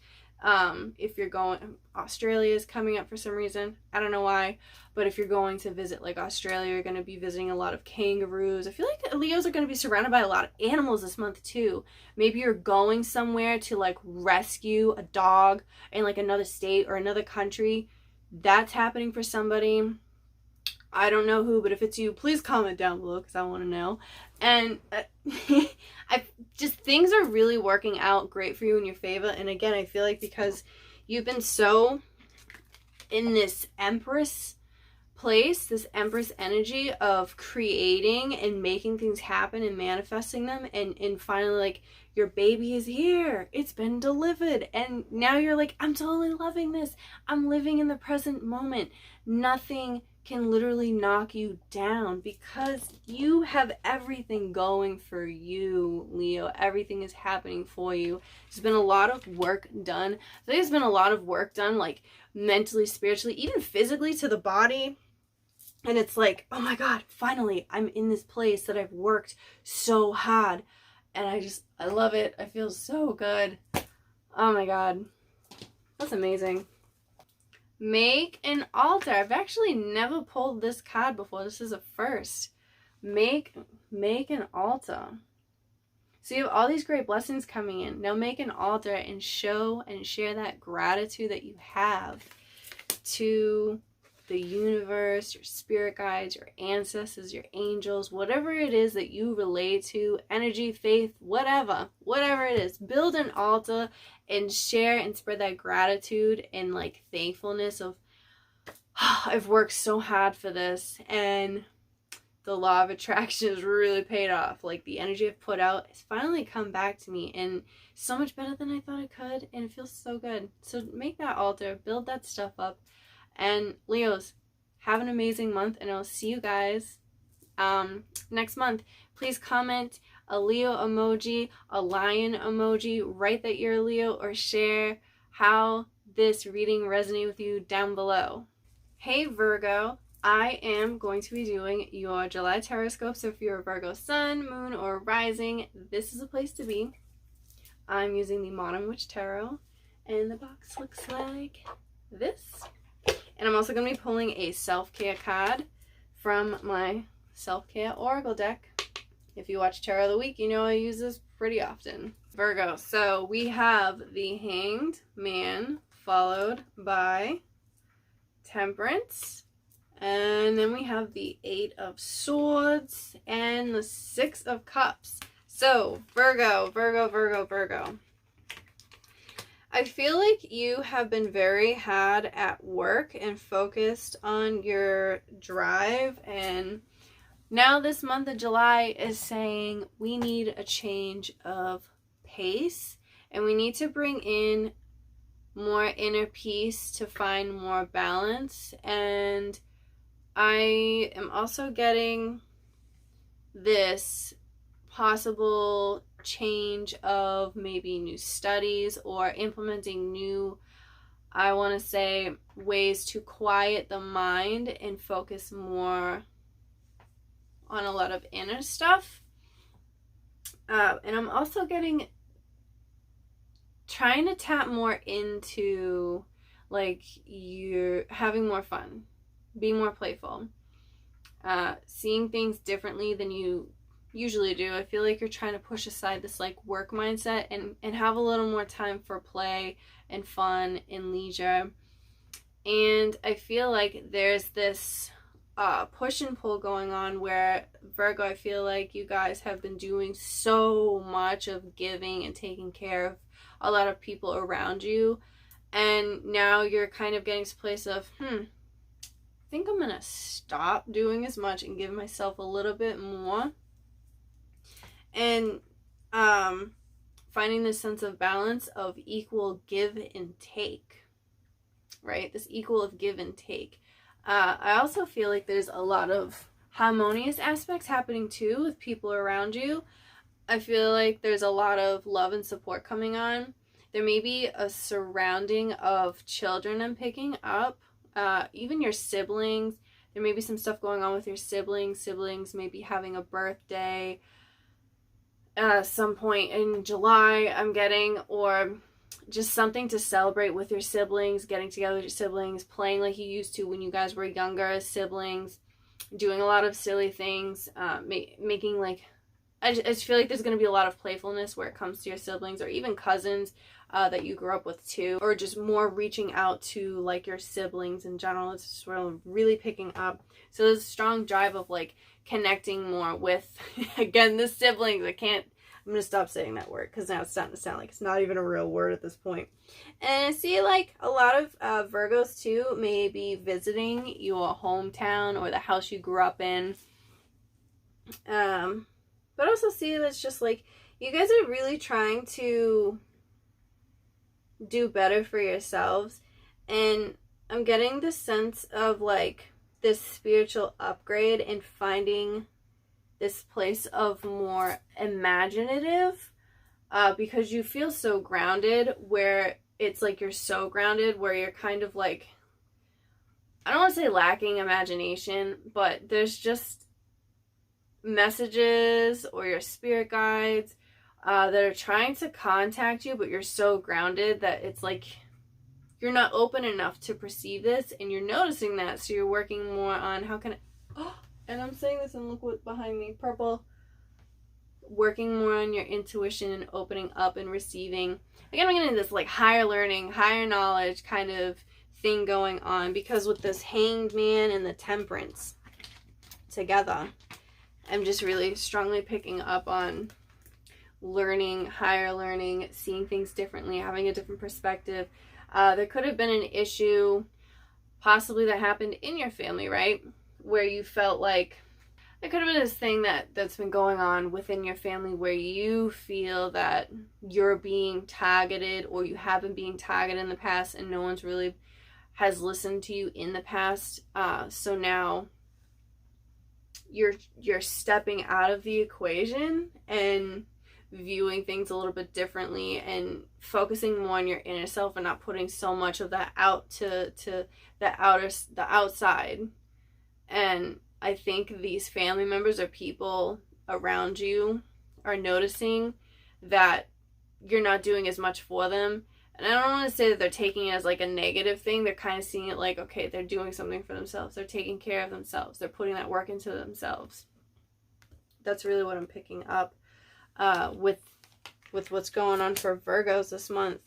If you're going, Australia is coming up for some reason. I don't know why. But if you're going to visit like Australia, you're going to be visiting a lot of kangaroos. I feel like Leos are going to be surrounded by a lot of animals this month too. Maybe you're going somewhere to like rescue a dog in like another state or another country. That's happening for somebody. I don't know who, but if it's you, please comment down below because I want to know. And things are really working out great for you in your favor. And again, I feel like because you've been so in this Empress place, this Empress energy of creating and making things happen and manifesting them, and finally like your baby is here, it's been delivered, and now you're like, I'm totally loving this, I'm living in the present moment. Nothing can literally knock you down because you have everything going for you, Leo. Everything is happening for you. There's been a lot of work done. There's been a lot of work done, like mentally, spiritually, even physically to the body. And it's like, oh my God, finally, I'm in this place that I've worked so hard. And I love it. I feel so good. Oh my God. That's amazing. Make an altar. I've actually never pulled this card before. This is a first. Make an altar. So you have all these great blessings coming in. Now make an altar and show and share that gratitude that you have to the universe, your spirit guides, your ancestors, your angels, whatever it is that you relate to, energy, faith, whatever it is. Build an altar and share and spread that gratitude and like thankfulness of, oh, I've worked so hard for this, and the law of attraction has really paid off. Like the energy I've put out has finally come back to me, and so much better than I thought it could, and it feels so good. So make that altar, build that stuff up. And Leos, have an amazing month, and I'll see you guys next month. Please comment a Leo emoji, a lion emoji, write that you're a Leo, or share how this reading resonated with you down below. Hey Virgo, I am going to be doing your July Tarotscopes. So if you're a Virgo sun, moon, or rising, this is a place to be. I'm using the Modern Witch Tarot, and the box looks like this. And I'm also going to be pulling a self-care card from my self-care oracle deck. If you watch Tarot of the Week, you know I use this pretty often. Virgo, so we have the Hanged Man, followed by Temperance, and then we have the 8 of Swords and the 6 of Cups. So Virgo, Virgo, Virgo, Virgo. I feel like you have been very hard at work and focused on your drive, and now this month of July is saying we need a change of pace and we need to bring in more inner peace to find more balance. And I am also getting this possible change of maybe new studies or implementing new, I want to say, ways to quiet the mind and focus more on a lot of inner stuff. And I'm also trying to tap more into like you're having more fun, being more playful, seeing things differently than you usually do. I feel like you're trying to push aside this like work mindset and have a little more time for play and fun and leisure. And I feel like there's this push and pull going on where Virgo, I feel like you guys have been doing so much of giving and taking care of a lot of people around you, and now you're kind of getting to a place of I think I'm gonna stop doing as much and give myself a little bit more, and finding this sense of balance of equal give and take, right? This equal of give and take. I also feel like there's a lot of harmonious aspects happening too with people around you. I feel like there's a lot of love and support coming on. There may be a surrounding of children I'm picking up, even your siblings. There may be some stuff going on with your siblings. Siblings may be having a birthday some point in July, I'm getting, or just something to celebrate with your siblings, getting together with your siblings, playing like you used to when you guys were younger as siblings, doing a lot of silly things, making like, I just feel like there's going to be a lot of playfulness where it comes to your siblings or even cousins that you grew up with too, or just more reaching out to like your siblings in general. It's just really picking up. So there's a strong drive of like connecting more with, again, the siblings. I'm going to stop saying that word because now it's starting to sound like it's not even a real word at this point. And I see like a lot of Virgos too may be visiting your hometown or the house you grew up in. But also see that's just like you guys are really trying to do better for yourselves. And I'm getting this sense of like this spiritual upgrade and finding this place of more imaginative, because you feel so grounded, where it's like you're so grounded where you're kind of like, I don't want to say lacking imagination, but there's just messages or your spirit guides that are trying to contact you, but you're so grounded that it's like you're not open enough to perceive this, and you're noticing that, so you're working more on how can and I'm saying this and look what's behind me, purple, working more on your intuition and opening up and receiving. Again, I'm getting this like higher learning, higher knowledge kind of thing going on, because with this Hanged Man and the Temperance together, I'm just really strongly picking up on learning, higher learning, seeing things differently, having a different perspective. There could have been an issue possibly that happened in your family, right? Where you felt like there could have been this thing that's been going on within your family where you feel that you're being targeted, or you have been being targeted in the past and no one's really has listened to you in the past. So now you're stepping out of the equation and viewing things a little bit differently and focusing more on your inner self and not putting so much of that out to the outside. And I think these family members or people around you are noticing that you're not doing as much for them. And I don't want to say that they're taking it as like a negative thing. They're kind of seeing it like, okay, they're doing something for themselves. They're taking care of themselves. They're putting that work into themselves. That's really what I'm picking up with what's going on for Virgos this month.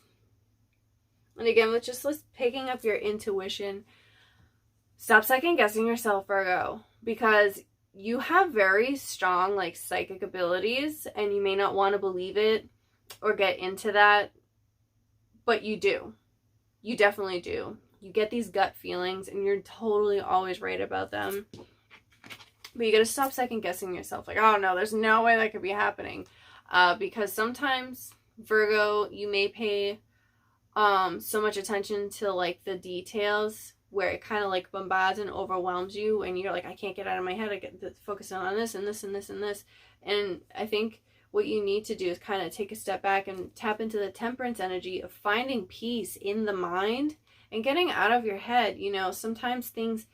And again, with just picking up your intuition. Stop second guessing yourself, Virgo, because you have very strong like psychic abilities, and you may not want to believe it or get into that, But you do. You definitely do. You get these gut feelings and you're totally always right about them. But you gotta stop second guessing yourself. Like, oh no, there's no way that could be happening. Because sometimes, Virgo, you may pay so much attention to like the details where it kind of like bombards and overwhelms you and you're like, I can't get out of my head. I get focusing on this and this and this and this. And I think what you need to do is kind of take a step back and tap into the temperance energy of finding peace in the mind and getting out of your head. You know, sometimes things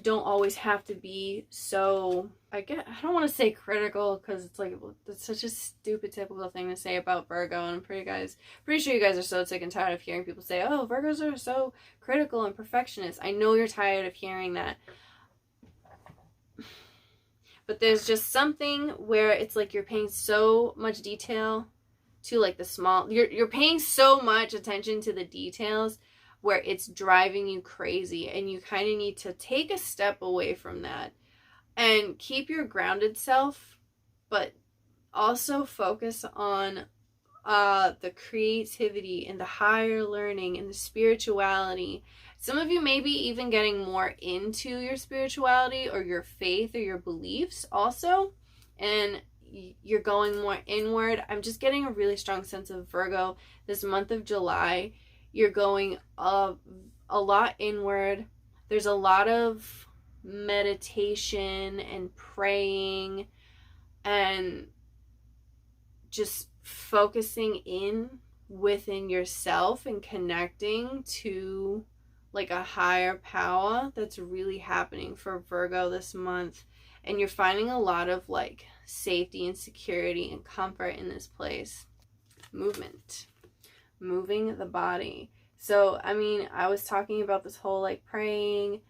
don't always have to be so, I don't want to say critical, because it's like, it's such a stupid typical thing to say about Virgo, and I'm pretty sure you guys are so sick and tired of hearing people say, oh, Virgos are so critical and perfectionist. I know you're tired of hearing that, but there's just something where it's like you're paying so much detail to like the small, you're paying so much attention to the details where it's driving you crazy, and you kind of need to take a step away from that and keep your grounded self, but also focus on the creativity and the higher learning and the spirituality. Some of you may be even getting more into your spirituality or your faith or your beliefs also, and you're going more inward. I'm just getting a really strong sense of Virgo this month of July. You're going a lot inward. There's a lot of meditation and praying and just focusing in within yourself and connecting to like a higher power that's really happening for Virgo this month. And you're finding a lot of like safety and security and comfort in this place. Moving the body. So, I mean, I was talking about this whole like praying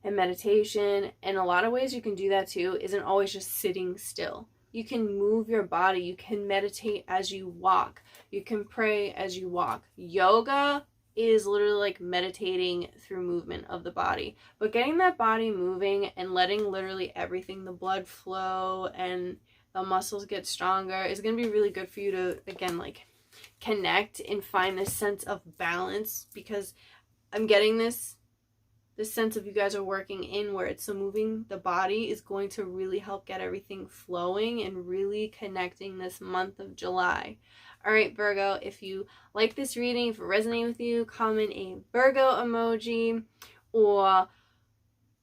and meditation, and a lot of ways you can do that too isn't always just sitting still. You can move your body. You can meditate as you walk. You can pray as you walk. Yoga is literally like meditating through movement of the body. But getting that body moving and letting literally everything, the blood flow and the muscles get stronger, is going to be really good for you to, again, like connect and find this sense of balance, because I'm getting this sense of you guys are working inward. So moving the body is going to really help get everything flowing and really connecting this month of July. All right, Virgo, if you like this reading, if it resonates with you, comment a Virgo emoji, or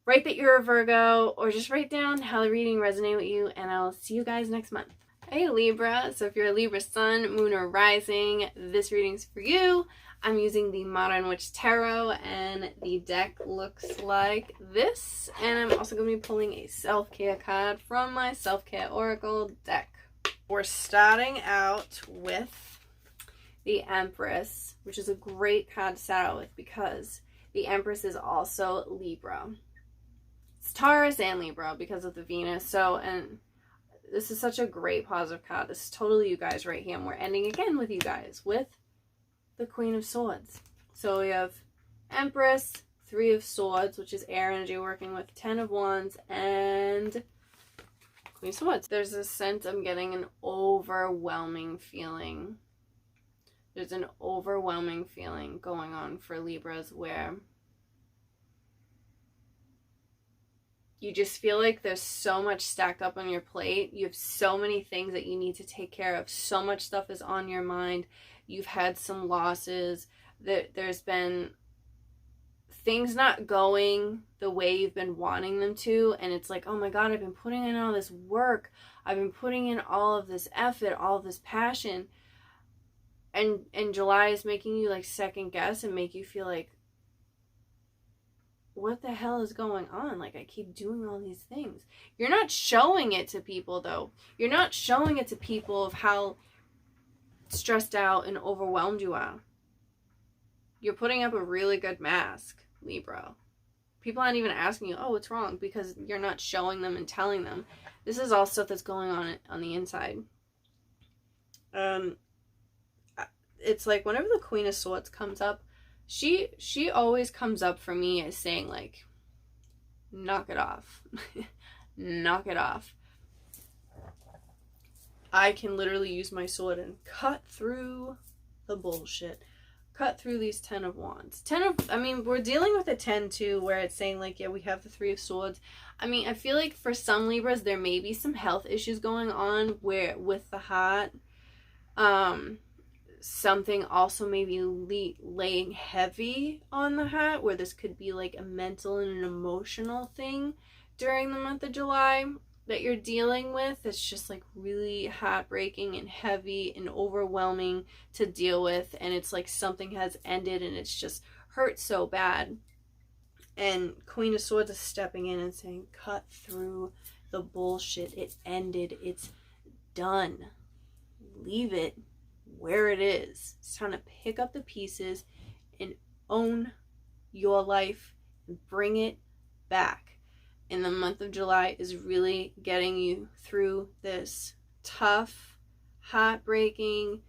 write that you're a Virgo, or just write down how the reading resonated with you, and I'll see you guys next month. Hey Libra, so if you're a Libra sun, moon, or rising, this reading's for you. I'm using the Modern Witch Tarot, and the deck looks like this. And I'm also going to be pulling a self-care card from my self-care oracle deck. We're starting out with the Empress, which is a great card to start out with because the Empress is also Libra. It's Taurus and Libra because of the Venus. So, and this is such a great positive card. This is totally you guys right here. And we're ending again with you guys with the Queen of Swords. So we have Empress, Three of Swords, which is air energy, working with 10 of Wands, and Queen of Swords. There's a sense I'm getting an overwhelming feeling. There's an overwhelming feeling going on for Libras where you just feel like there's so much stacked up on your plate. You have so many things that you need to take care of. So much stuff is on your mind. You've had some losses. There's been things not going the way you've been wanting them to. And it's like, oh my God, I've been putting in all this work. I've been putting in all of this effort, all of this passion. And July is making you like second guess and make you feel like, what the hell is going on? Like, I keep doing all these things. You're not showing it to people, though. You're not showing it to people of how stressed out and overwhelmed you are. You're putting up a really good mask, Libra. People aren't even asking you, oh, what's wrong? Because you're not showing them and telling them. This is all stuff that's going on the inside. It's like whenever the Queen of Swords comes up, she always comes up for me as saying like, knock it off. Knock it off. I can literally use my sword and cut through the bullshit. cut through these 10 of Wands. I mean, we're dealing with a 10 too, where it's saying like, yeah, we have the 3 of Swords. I mean, I feel like for some Libras, there may be some health issues going on where with the heart. Something also maybe laying heavy on the heart, where this could be like a mental and an emotional thing during the month of July that you're dealing with. It's just like really heartbreaking and heavy and overwhelming to deal with, and it's like something has ended and it's just hurt so bad. And Queen of Swords is stepping in and saying, cut through the bullshit. It ended. It's done. Leave it where it is. It's time to pick up the pieces and own your life and bring it back. And the month of July is really getting you through this tough, heartbreaking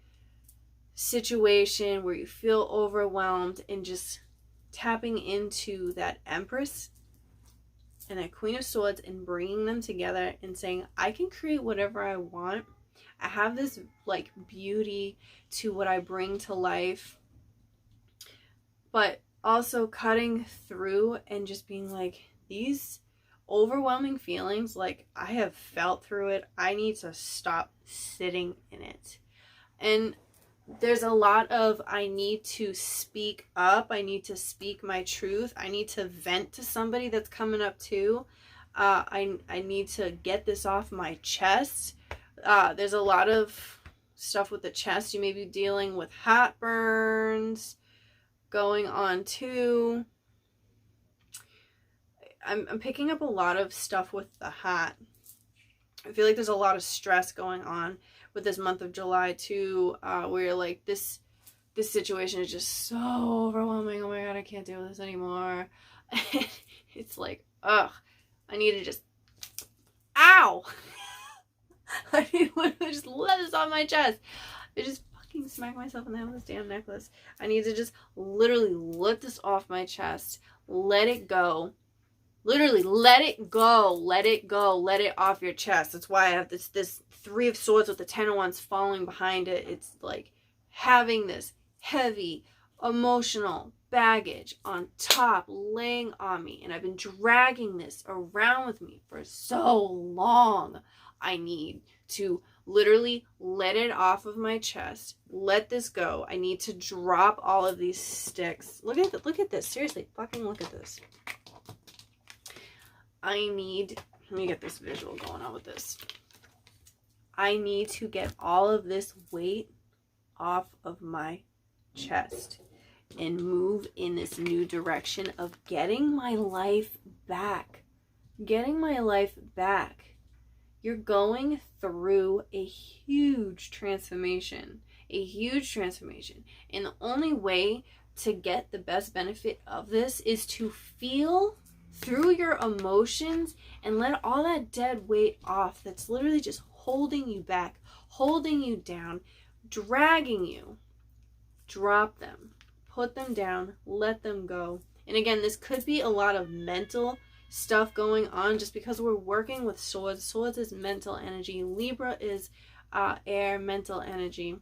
situation where you feel overwhelmed, and just tapping into that Empress and that Queen of Swords and bringing them together and saying, I can create whatever I want. I have this like beauty to what I bring to life, but also cutting through and just being like, these overwhelming feelings, like I have felt through it. I need to stop sitting in it. And there's a lot of, I need to speak up. I need to speak my truth. I need to vent to somebody that's coming up too. I need to get this off my chest. There's a lot of stuff with the chest. You may be dealing with heartburns going on too. I'm picking up a lot of stuff with the heart. I feel like there's a lot of stress going on with this month of July too, where you're like, this situation is just so overwhelming. Oh my God, I can't deal with this anymore. It's like, ugh, I need to just, ow! I need to just let this off my chest. I just fucking smack myself in the head with this damn necklace. I need to just literally let this off my chest. Let it go. Literally, let it go. Let it go. Let it off your chest. That's why I have this 3 of Swords with the 10 of Wands falling behind it. It's like having this heavy emotional baggage on top laying on me. And I've been dragging this around with me for so long. I need to literally let it off of my chest. Let this go. I need to drop all of these sticks. Look at this. Seriously, fucking look at this. Let me get this visual going on with this. I need to get all of this weight off of my chest and move in this new direction of getting my life back. Getting my life back. You're going through a huge transformation. A huge transformation. And the only way to get the best benefit of this is to feel through your emotions and let all that dead weight off that's literally just holding you back, holding you down, dragging you. Drop them. Put them down. Let them go. And again, this could be a lot of mental stuff going on just because we're working with Swords. Swords is mental energy. Libra is air, mental energy.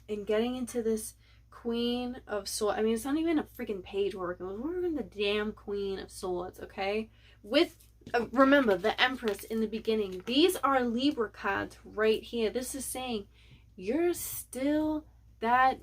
And getting into this Queen of Swords. I mean, it's not even a freaking page we're working with. We're working the damn Queen of Swords, okay? With, remember, the Empress in the beginning. These are Libra cards right here. This is saying, you're still that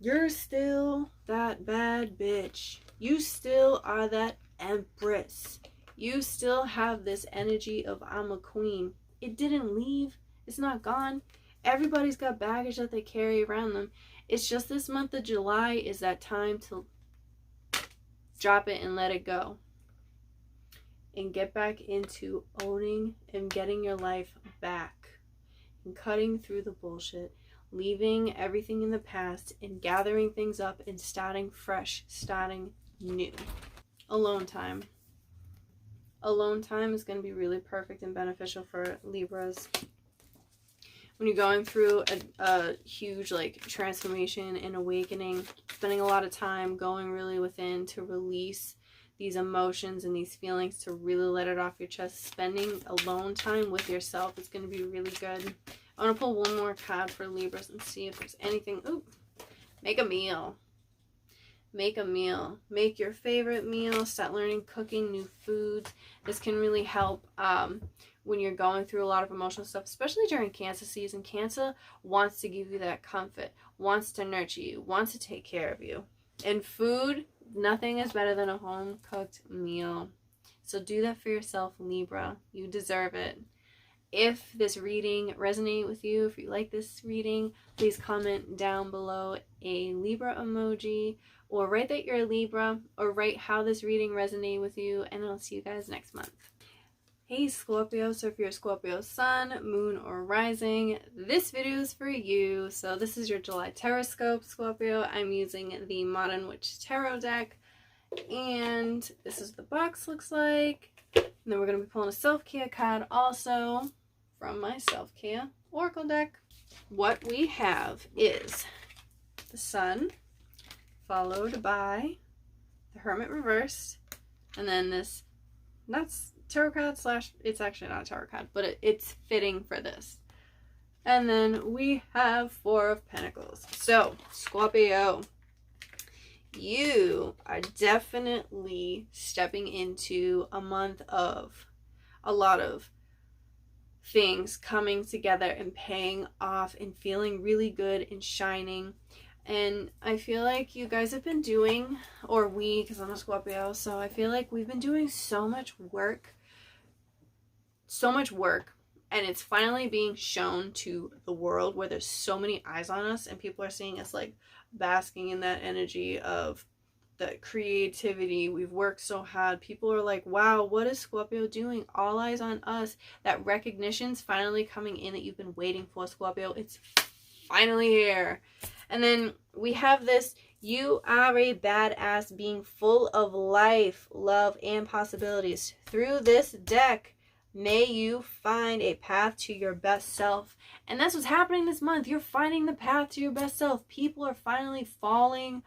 bad bitch. You still are that Empress. You still have this energy of I'm a queen. It didn't leave. It's not gone. Everybody's got baggage that they carry around them. It's just this month of July is that time to drop it and let it go. And get back into owning and getting your life back. And cutting through the bullshit. Leaving everything in the past and gathering things up and starting fresh, starting new. Alone time. Alone time is going to be really perfect and beneficial for Libras. When you're going through a huge like transformation and awakening, spending a lot of time going really within to release these emotions and these feelings, to really let it off your chest. Spending alone time with yourself is going to be really good. I'm going to pull one more card for Libras and see if there's anything. Ooh, make a meal. Make a meal. Make your favorite meal. Start learning cooking new foods. This can really help when you're going through a lot of emotional stuff, especially during Cancer season. Cancer wants to give you that comfort, wants to nurture you, wants to take care of you. And food, nothing is better than a home-cooked meal. So do that for yourself, Libra. You deserve it. If this reading resonates with you, if you like this reading, please comment down below a Libra emoji, or write that you're a Libra, or write how this reading resonated with you, and I'll see you guys next month. Hey Scorpio, so if you're a Scorpio sun, moon, or rising, this video is for you. So this is your July Tarotscope, Scorpio. I'm using the Modern Witch Tarot deck, and this is the box looks like. And then we're going to be pulling a self-care card also from my self-care oracle deck. What we have is the Sun, followed by the Hermit reversed, and then this, that's tarot card slash, it's actually not a tarot card, but it's fitting for this. And then we have Four of Pentacles. So, Scorpio, you are definitely stepping into a month of a lot of things coming together and paying off and feeling really good and shining. And I feel like you guys have been doing, or we, because I'm a Scorpio, so I feel like we've been doing so much work, and it's finally being shown to the world, where there's so many eyes on us and people are seeing us like basking in that energy of the creativity. We've worked so hard. People are like, wow, what is Scorpio doing? All eyes on us. That recognition's finally coming in that you've been waiting for, Scorpio. It's finally here. And then we have this, you are a badass being full of life, love, and possibilities. Through this deck, may you find a path to your best self. And that's what's happening this month. You're finding the path to your best self. People are finally following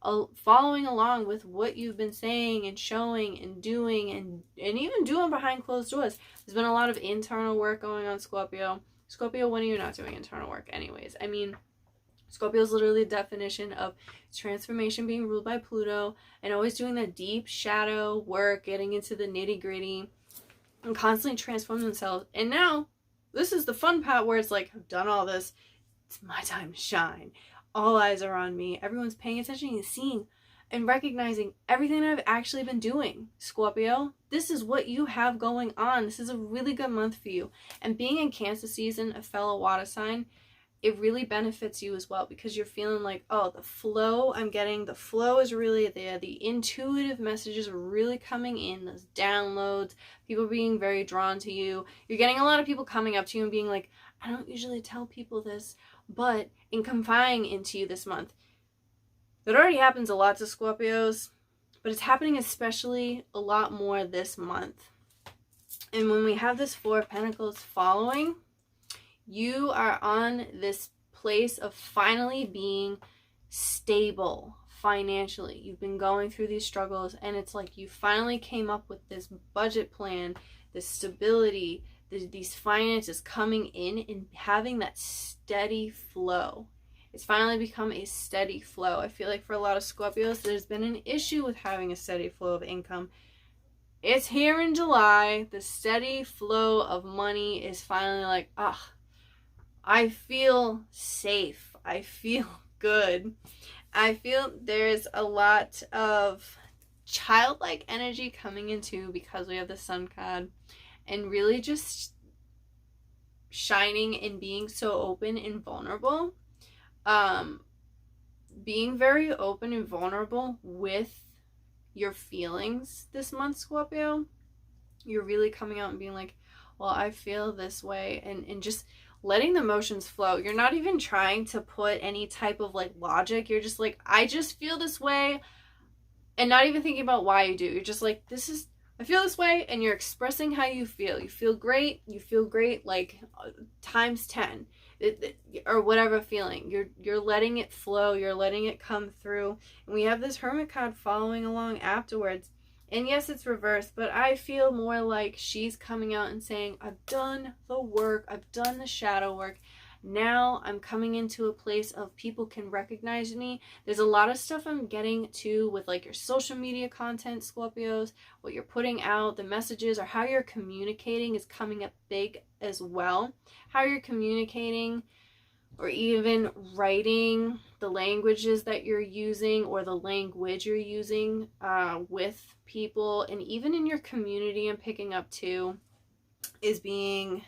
along with what you've been saying and showing and doing and even doing behind closed doors. There's been a lot of internal work going on, Scorpio. Scorpio, when are you not doing internal work anyways? I mean, Scorpio is literally the definition of transformation, being ruled by Pluto, and always doing that deep shadow work, getting into the nitty-gritty, and constantly transforming themselves. And now, this is the fun part where it's like, I've done all this. It's my time to shine. All eyes are on me. Everyone's paying attention and seeing and recognizing everything that I've actually been doing. Scorpio, this is what you have going on. This is a really good month for you. And being in Cancer season, a fellow water sign, it really benefits you as well, because you're feeling like, oh, the flow I'm getting, the flow is really there. The intuitive messages are really coming in, those downloads, people being very drawn to you. You're getting a lot of people coming up to you and being like, I don't usually tell people this, but in confiding into you this month. That already happens a lot to Scorpios, but it's happening especially a lot more this month. And when we have this Four of Pentacles following, you are on this place of finally being stable financially. You've been going through these struggles, and it's like you finally came up with this budget plan, this stability, these finances coming in and having that steady flow. It's finally become a steady flow. I feel like for a lot of Scorpios, there's been an issue with having a steady flow of income. It's here in July. The steady flow of money is finally like, I feel safe. I feel good. I feel there's a lot of childlike energy coming into, because we have the Sun card, and really just shining and being so open and vulnerable. Being very open and vulnerable with your feelings this month, Scorpio. You're really coming out and being like, well, I feel this way, and just letting the emotions flow. You're not even trying to put any type of like logic. You're just like, I just feel this way, and not even thinking about why you do. You're just like, I feel this way, and you're expressing how you feel. You feel great like times 10, or whatever feeling. You're letting it flow. You're letting it come through. And we have this Hermit card following along afterwards. And yes, it's reversed, but I feel more like she's coming out and saying, I've done the work. I've done the shadow work. Now I'm coming into a place of people can recognize me. There's a lot of stuff I'm getting to with like your social media content, Scorpios, what you're putting out, the messages, or how you're communicating is coming up big as well. How you're communicating, or even writing, the languages that you're using or the language you're using with people, and even in your community, I'm picking up too, is being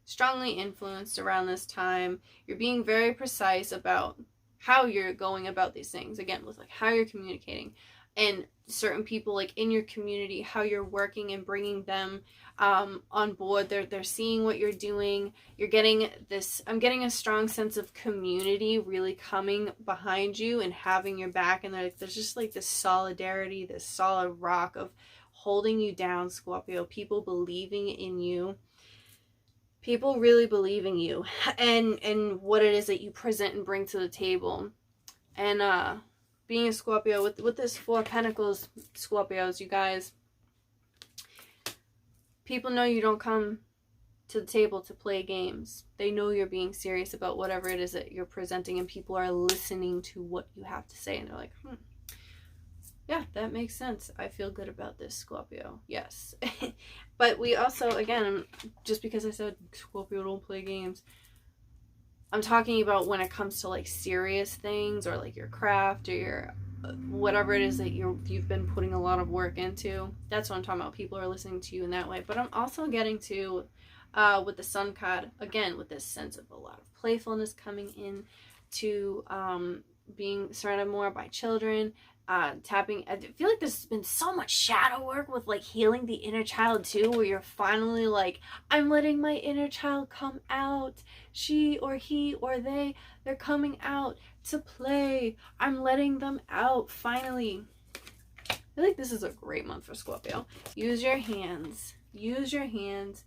strongly influenced around this time. You're being very precise about how you're going about these things, again, with like how you're communicating, and certain people like in your community, how you're working and bringing them on board. They're seeing what you're doing. You're getting this, I'm getting a strong sense of community really coming behind you and having your back, and there's just like this solidarity, this solid rock of holding you down, Scorpio. People believing in you, people really believing you and what it is that you present and bring to the table. And being a Scorpio with this Four of Pentacles, Scorpios, you guys, people know you don't come to the table to play games. They know you're being serious about whatever it is that you're presenting, and people are listening to what you have to say, and they're like, yeah, that makes sense. I feel good about this, Scorpio. Yes. But we also, again, just because I said Scorpio don't play games, I'm talking about when it comes to like serious things, or like your craft, or your whatever it is that you've been putting a lot of work into. That's what I'm talking about. People are listening to you in that way. But I'm also getting to with the Sun card, again, with this sense of a lot of playfulness coming in to being surrounded more by children. Tapping, I feel like there's been so much shadow work with like healing the inner child too, where you're finally like, I'm letting my inner child come out. She or he or they're coming out to play. I'm letting them out finally. I feel like this is a great month for Scorpio. Use your hands. Use your hands.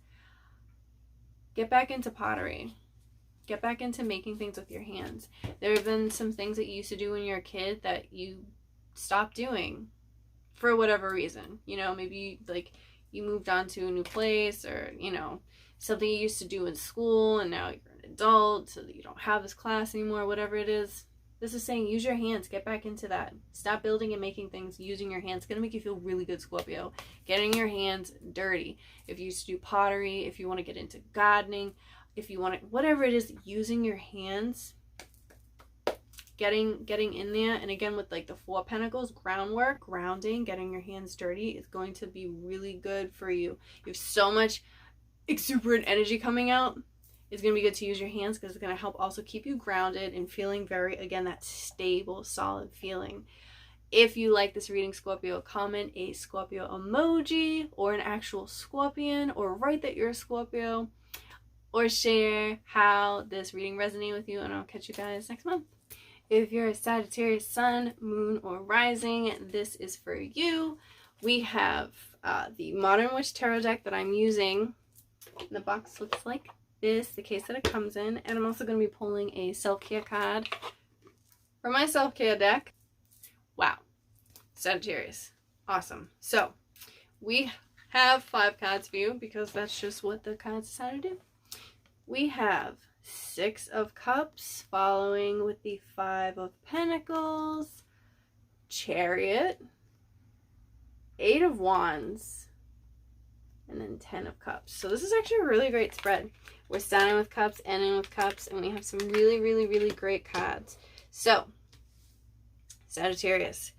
Get back into pottery. Get back into making things with your hands. There have been some things that you used to do when you were a kid that you stop doing for whatever reason. You know, maybe like you moved on to a new place, or you know, something you used to do in school and now you're an adult so that you don't have this class anymore, whatever it is. This is saying use your hands, get back into that. Stop building and making things using your hands. It's gonna make you feel really good, Scorpio. Getting your hands dirty. If you used to do pottery, if you want to get into gardening, if you want to, whatever it is, using your hands, getting in there. And again, with like the Four of Pentacles, groundwork, grounding, getting your hands dirty is going to be really good for you. You have so much exuberant energy coming out. It's going to be good to use your hands because it's going to help also keep you grounded and feeling very, again, that stable, solid feeling. If you like this reading, Scorpio, comment a Scorpio emoji or an actual scorpion, or write that you're a Scorpio, or share how this reading resonated with you, and I'll catch you guys next month. If you're a Sagittarius sun, moon, or rising, this is for you. We have the Modern Witch Tarot deck that I'm using. The box looks like this, the case that it comes in. And I'm also going to be pulling a self-care card for my self-care deck. Wow. Sagittarius. Awesome. So, we have 5 cards for you because that's just what the cards decided to do. We have 6 of Cups, following with the 5 of Pentacles, Chariot, 8 of Wands, and then 10 of Cups. So this is actually a really great spread. We're starting with Cups, ending with Cups, and we have some really, really, really great cards. So, Sagittarius,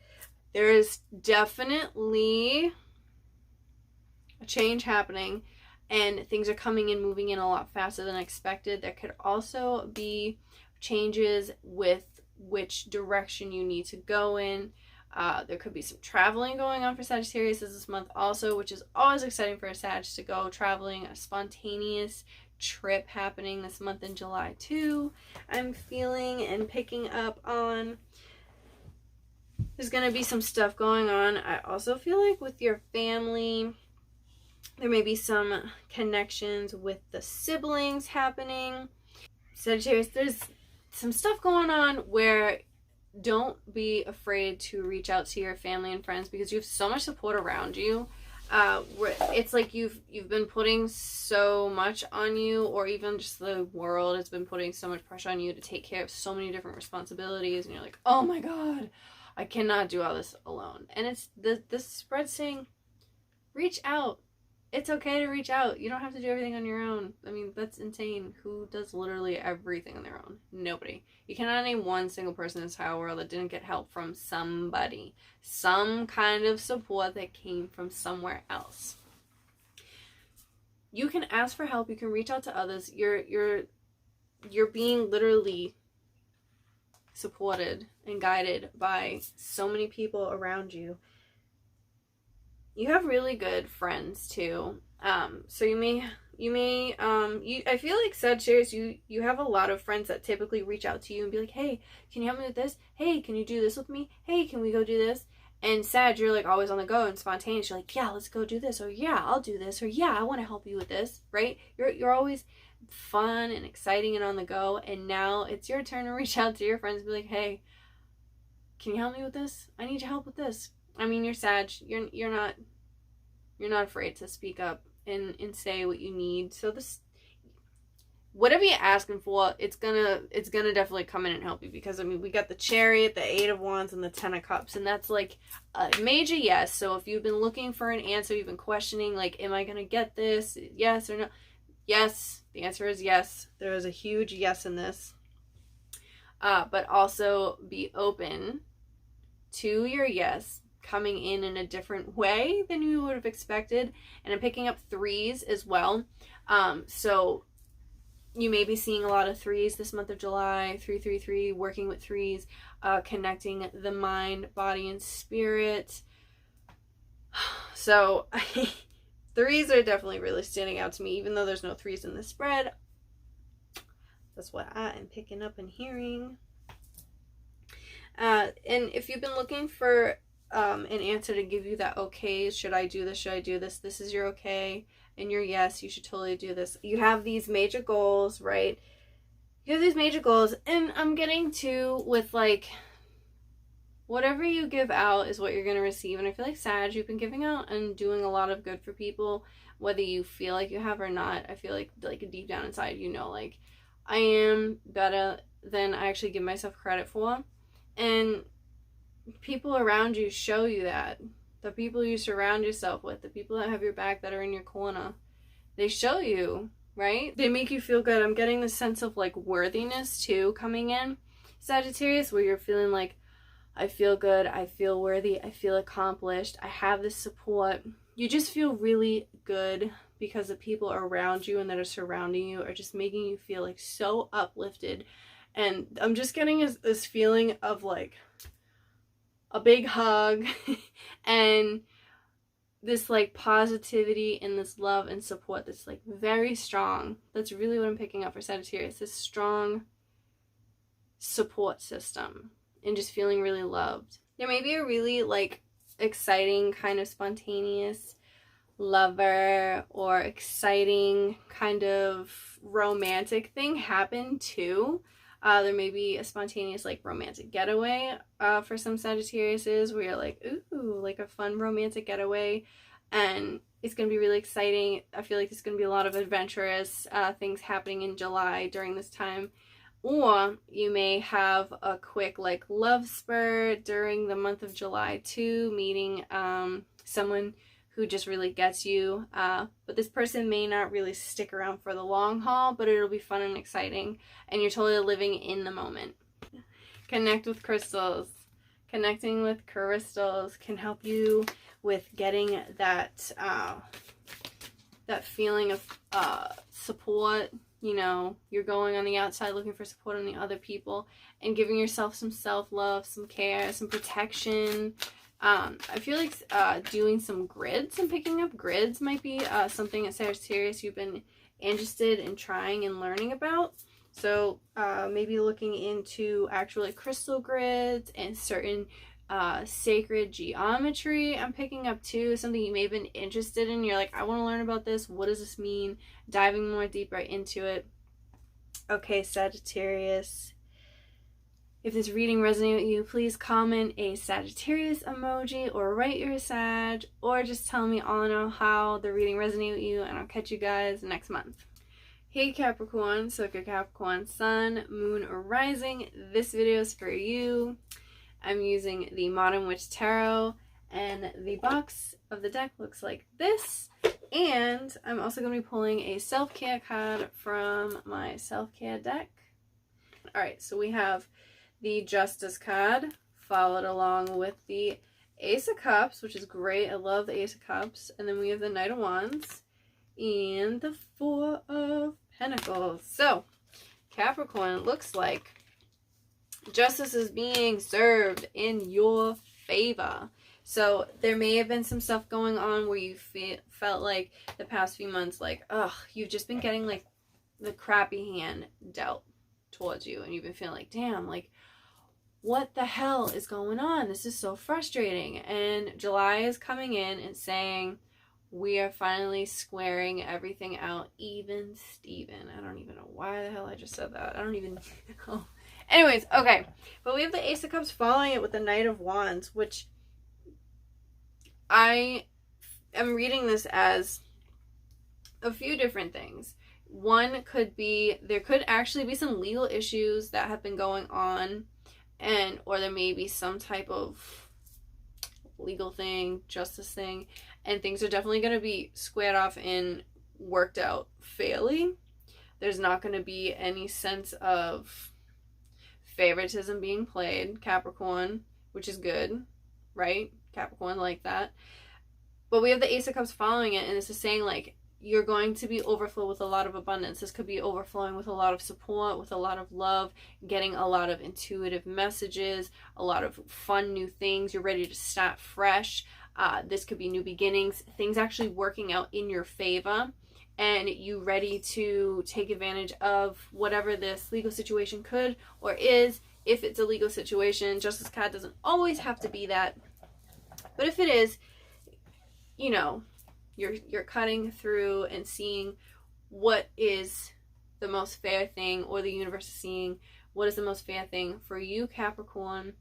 there is definitely a change happening, and things are coming in, moving in a lot faster than expected. There could also be changes with which direction you need to go in. There could be some traveling going on for Sagittarius this month also, which is always exciting for a Sag to go traveling. A spontaneous trip happening this month in July too, I'm feeling and picking up on. There's going to be some stuff going on. I also feel like with your family, there may be some connections with the siblings happening. Sagittarius, there's some stuff going on where don't be afraid to reach out to your family and friends because you have so much support around you. It's like you've been putting so much on you, or even just the world has been putting so much pressure on you to take care of so many different responsibilities, and you're like, oh my god, I cannot do all this alone. And it's this spread saying, reach out. It's okay to reach out. You don't have to do everything on your own. I mean, that's insane. Who does literally everything on their own? Nobody. You cannot name one single person in this entire world that didn't get help from somebody. Some kind of support that came from somewhere else. You can ask for help. You can reach out to others. You're being literally supported and guided by so many people around you. You have really good friends too. So I feel like Sagittarius, you have a lot of friends that typically reach out to you and be like, hey, can you help me with this? Hey, can you do this with me? Hey, can we go do this? And Sag, you're like always on the go and spontaneous. You're like, yeah, let's go do this, or yeah, I'll do this, or yeah, I want to help you with this, right? You're always fun and exciting and on the go. And now it's your turn to reach out to your friends and be like, hey, can you help me with this? I need your help with this. I mean, you're Sag. You're not afraid to speak up and say what you need. So this, whatever you're asking for, it's gonna definitely come in and help you, because I mean, we got the Chariot, the 8 of Wands, and the 10 of Cups, and that's like a major yes. So if you've been looking for an answer, you've been questioning, like, am I gonna get this? Yes or no? Yes. The answer is yes. There is a huge yes in this. But also be open to your yes coming in a different way than you would have expected. And I'm picking up 3s as well. So you may be seeing a lot of 3s this month of July. 333, working with 3s, connecting the mind, body, and spirit. So 3s are definitely really standing out to me, even though there's no 3s in the spread. That's what I am picking up and hearing. And if you've been looking for an answer to give you that okay, should I do this, should I do this, this is your okay, and your yes, you should totally do this. You have these major goals, right? You have these major goals, and I'm getting to with like, whatever you give out is what you're going to receive. And I feel like Sag, you've been giving out and doing a lot of good for people, whether you feel like you have or not. I feel like deep down inside, you know, like, I am better than I actually give myself credit for. And people around you show you that. The people you surround yourself with, the people that have your back, that are in your corner, they show you, right? They make you feel good. I'm getting the sense of like worthiness too coming in, Sagittarius, where you're feeling like, I feel good, I feel worthy, I feel accomplished, I have this support. You just feel really good because the people around you and that are surrounding you are just making you feel like so uplifted. And I'm just getting this feeling of like a big hug and this like positivity and this love and support that's like very strong. That's really what I'm picking up for Sagittarius, this strong support system and just feeling really loved. There may be a really like exciting kind of spontaneous lover or exciting kind of romantic thing happen too. There may be a spontaneous like romantic getaway for some Sagittariuses, where you're like, ooh, like a fun romantic getaway, and it's going to be really exciting. I feel like there's going to be a lot of adventurous things happening in July during this time. Or you may have a quick like love spur during the month of July too, meeting someone who just really gets you, but this person may not really stick around for the long haul, but it'll be fun and exciting, and you're totally living in the moment. Connect with crystals. Connecting with crystals can help you with getting that that feeling of support. You know, you're going on the outside looking for support on the other people and giving yourself some self-love, some care, some protection. I feel like doing some grids and picking up grids might be something at Sagittarius you've been interested in trying and learning about. So maybe looking into actual like crystal grids and certain sacred geometry I'm picking up too. Something you may have been interested in. You're like, I want to learn about this. What does this mean? Diving more deep right into it. Okay, Sagittarius. If this reading resonated with you, please comment a Sagittarius emoji or write your Sag, or just tell me all in all how the reading resonated with you, and I'll catch you guys next month. Hey Capricorn, so if you're Capricorn Sun, Moon, or Rising, this video is for you. I'm using the Modern Witch Tarot, and the box of the deck looks like this. And I'm also going to be pulling a self-care card from my self-care deck. Alright, so we have the Justice card, followed along with the Ace of Cups, which is great. I love the Ace of Cups. And then we have the Knight of Wands and the Four of Pentacles. So, Capricorn, it looks like justice is being served in your favor. So there may have been some stuff going on where you felt like the past few months, like, ugh, you've just been getting like the crappy hand dealt towards you, and you've been feeling like, damn, like, what the hell is going on? This is so frustrating. And July is coming in and saying, we are finally squaring everything out, even Steven. I don't even know why the hell I just said that. I don't even know. Anyways, okay. But we have the Ace of Cups following it with the Knight of Wands, which I am reading this as a few different things. One could be, there could actually be some legal issues that have been going on, and or there may be some type of legal thing, justice thing, and things are definitely going to be squared off and worked out fairly. There's not going to be any sense of favoritism being played, Capricorn, which is good, right? Capricorn like that. But we have the Ace of Cups following it, and this is saying, like, you're going to be overflow with a lot of abundance. This could be overflowing with a lot of support, with a lot of love, getting a lot of intuitive messages, a lot of fun new things. You're ready to start fresh. This could be new beginnings, things actually working out in your favor, and you ready to take advantage of whatever this legal situation could or is. If it's a legal situation, Justice card doesn't always have to be that. But if it is, you know, you're cutting through and seeing what is the most fair thing, or the universe is seeing what is the most fair thing for you, Capricorn,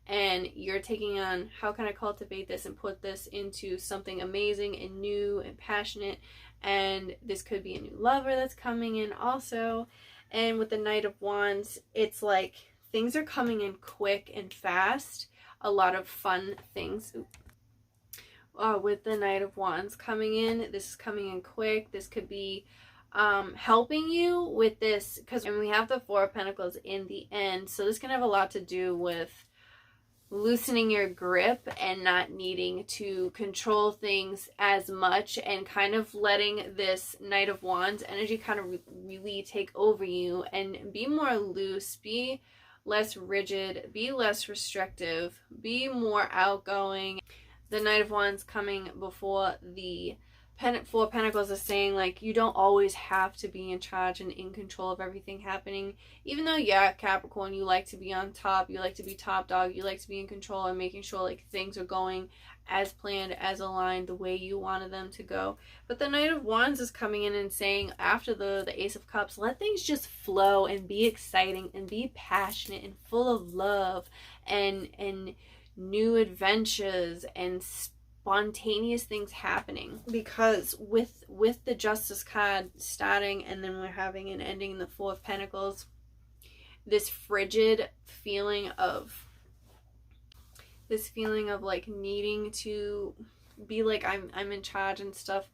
and you're taking on, how can I cultivate this and put this into something amazing and new and passionate. And this could be a new lover that's coming in also. And with the Knight of Wands, it's like things are coming in quick and fast. A lot of fun things. With the Knight of Wands coming in, this is coming in quick. This could be helping you with this, because we have the Four of Pentacles in the end, so this can have a lot to do with loosening your grip and not needing to control things as much, and kind of letting this Knight of Wands energy kind of really take over you, and be more loose, be less rigid, be less restrictive, be more outgoing. The Knight of Wands coming before the Four of Pentacles is saying, like, you don't always have to be in charge and in control of everything happening. Even though, yeah, Capricorn, you like to be on top, you like to be top dog, you like to be in control and making sure, like, things are going as planned, as aligned, the way you wanted them to go. But the Knight of Wands is coming in and saying, after the Ace of Cups, let things just flow and be exciting and be passionate and full of love and new adventures and spontaneous things happening. Because with the Justice card starting, and then we're having an ending in the Four of Pentacles, this frigid feeling of like needing to be like, I'm in charge and stuff.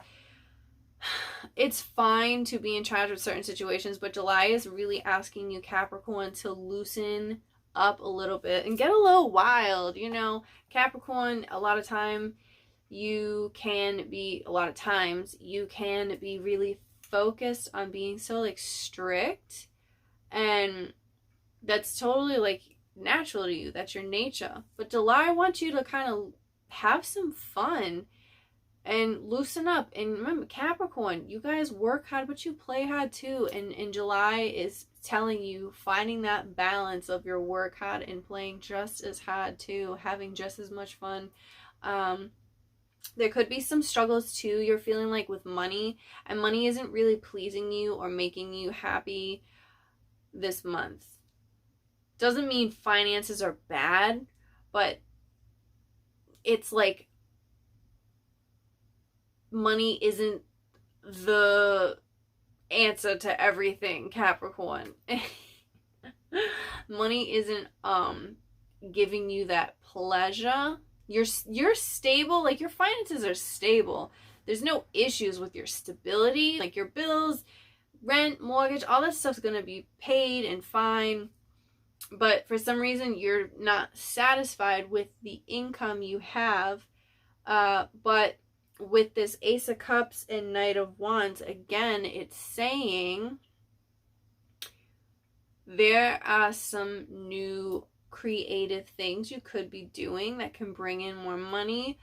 It's fine to be in charge of certain situations, but July is really asking you, Capricorn, to loosen up a little bit and get a little wild. You know, Capricorn, a lot of times you can be really focused on being so, like, strict, and that's totally, like, natural to you. That's your nature. But July wants you to kind of have some fun and loosen up. And remember, Capricorn, you guys work hard, but you play hard too. And July is telling you, finding that balance of your work hard and playing just as hard too, having just as much fun. There could be some struggles too, you're feeling like, with money, and money isn't really pleasing you or making you happy this month. doesn't mean finances are bad, but it's like money isn't the answer to everything, Capricorn. Money isn't giving you that pleasure. You're stable, like your finances are stable. There's no issues with your stability, like your bills, rent, mortgage, all that stuff's gonna be paid and fine. But for some reason you're not satisfied with the income you have. But with this Ace of Cups and Knight of Wands, again, it's saying there are some new creative things you could be doing that can bring in more money.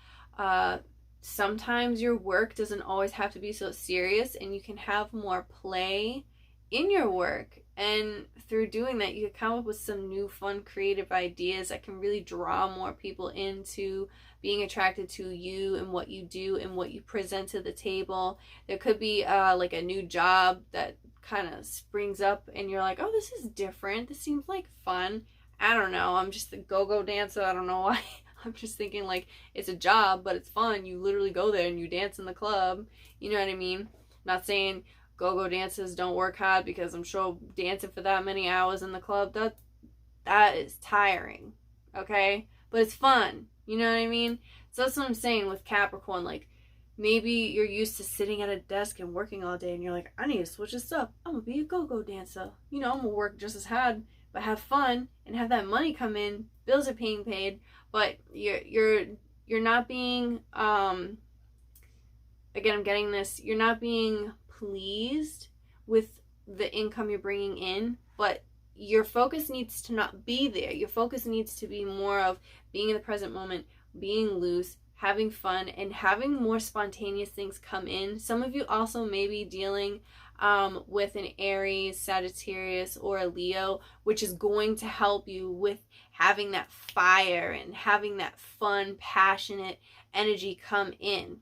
Sometimes your work doesn't always have to be so serious, and you can have more play in your work. And through doing that, you can come up with some new fun creative ideas that can really draw more people into being attracted to you and what you do and what you present to the table. There could be like a new job that kind of springs up and you're like, oh, this is different. This seems like fun. I don't know. I'm just a go-go dancer. I don't know why. I'm just thinking like it's a job, but it's fun. You literally go there and you dance in the club. You know what I mean? I'm not saying go-go dancers don't work hard, because I'm sure dancing for that many hours in the club, that is tiring. Okay? But it's fun. You know what I mean? So that's what I'm saying with Capricorn. Like, maybe you're used to sitting at a desk and working all day and you're like, I need to switch this up. I'm gonna be a go-go dancer. You know, I'm gonna work just as hard, but have fun and have that money come in. Bills are being paid, but you're not being again, I'm getting this, you're not being pleased with the income you're bringing in, but your focus needs to not be there. Your focus needs to be more of being in the present moment, being loose, having fun, and having more spontaneous things come in. Some of you also may be dealing with an Aries, Sagittarius, or a Leo, which is going to help you with having that fire and having that fun, passionate energy come in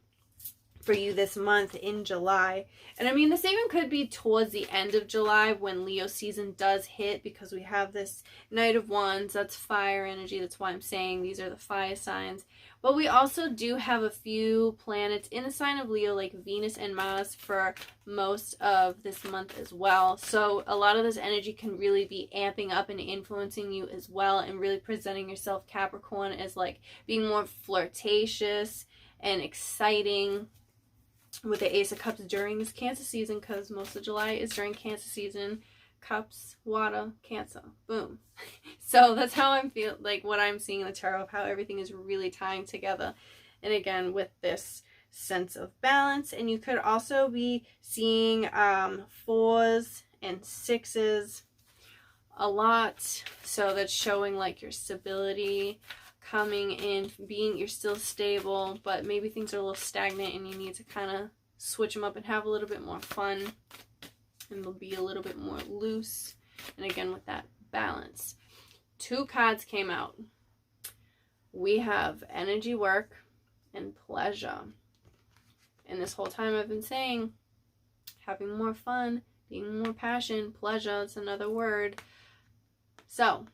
for you this month in July. And I mean, this even could be towards the end of July when Leo season does hit, because we have this Knight of Wands, that's fire energy. That's why I'm saying these are the fire signs. But we also do have a few planets in the sign of Leo, like Venus and Mars, for most of this month as well. So a lot of this energy can really be amping up and influencing you as well, and really presenting yourself, Capricorn, as like being more flirtatious and exciting with the Ace of Cups during this Cancer season, because most of July is during Cancer season. Cups, water, Cancer, boom. So that's how I'm feel, like what I'm seeing in the tarot, of how everything is really tying together. And again, with this sense of balance. And you could also be seeing 4s and 6s a lot. So that's showing like your stability coming in, being you're still stable, but maybe things are a little stagnant and you need to kind of switch them up and have a little bit more fun, and they'll be a little bit more loose. And again, with that balance. 2 cards came out. We have energy work and pleasure. And this whole time I've been saying having more fun, being more passion, pleasure, it's another word. So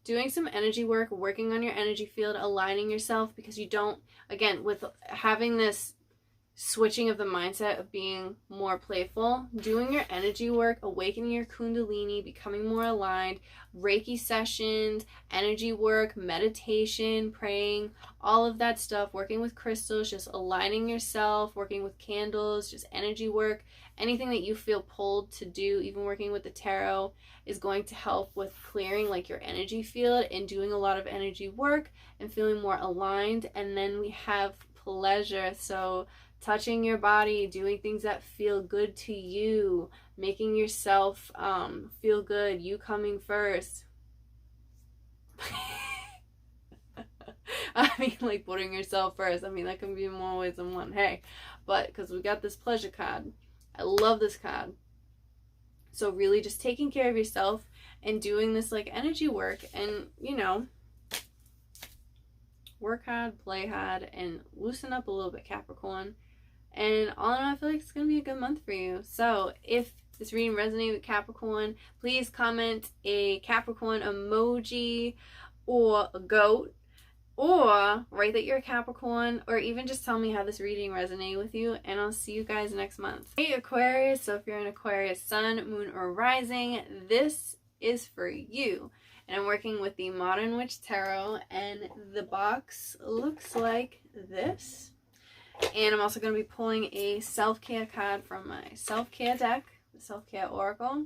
doing some energy work, working on your energy field, aligning yourself, because you don't, again, with having this switching of the mindset of being more playful, doing your energy work, awakening your kundalini, becoming more aligned, Reiki sessions, energy work, meditation, praying, all of that stuff, working with crystals, just aligning yourself, working with candles, just energy work, anything that you feel pulled to do, even working with the tarot, is going to help with clearing like your energy field and doing a lot of energy work and feeling more aligned. And then we have pleasure, so touching your body, doing things that feel good to you, making yourself feel good, you coming first. I mean, like putting yourself first. I mean, that can be more ways than one. Hey, but because we got this pleasure card. I love this card. So really just taking care of yourself and doing this like energy work, and, you know, work hard, play hard, and loosen up a little bit, Capricorn. And all in all, I feel like it's going to be a good month for you. So if this reading resonated with Capricorn, please comment a Capricorn emoji or a goat, or write that you're a Capricorn, or even just tell me how this reading resonated with you, and I'll see you guys next month. Hey Aquarius, so if you're an Aquarius sun, moon, or rising, this is for you. And I'm working with the Modern Witch Tarot, and the box looks like this. And I'm also going to be pulling a self-care card from my self-care deck, the Self-Care Oracle.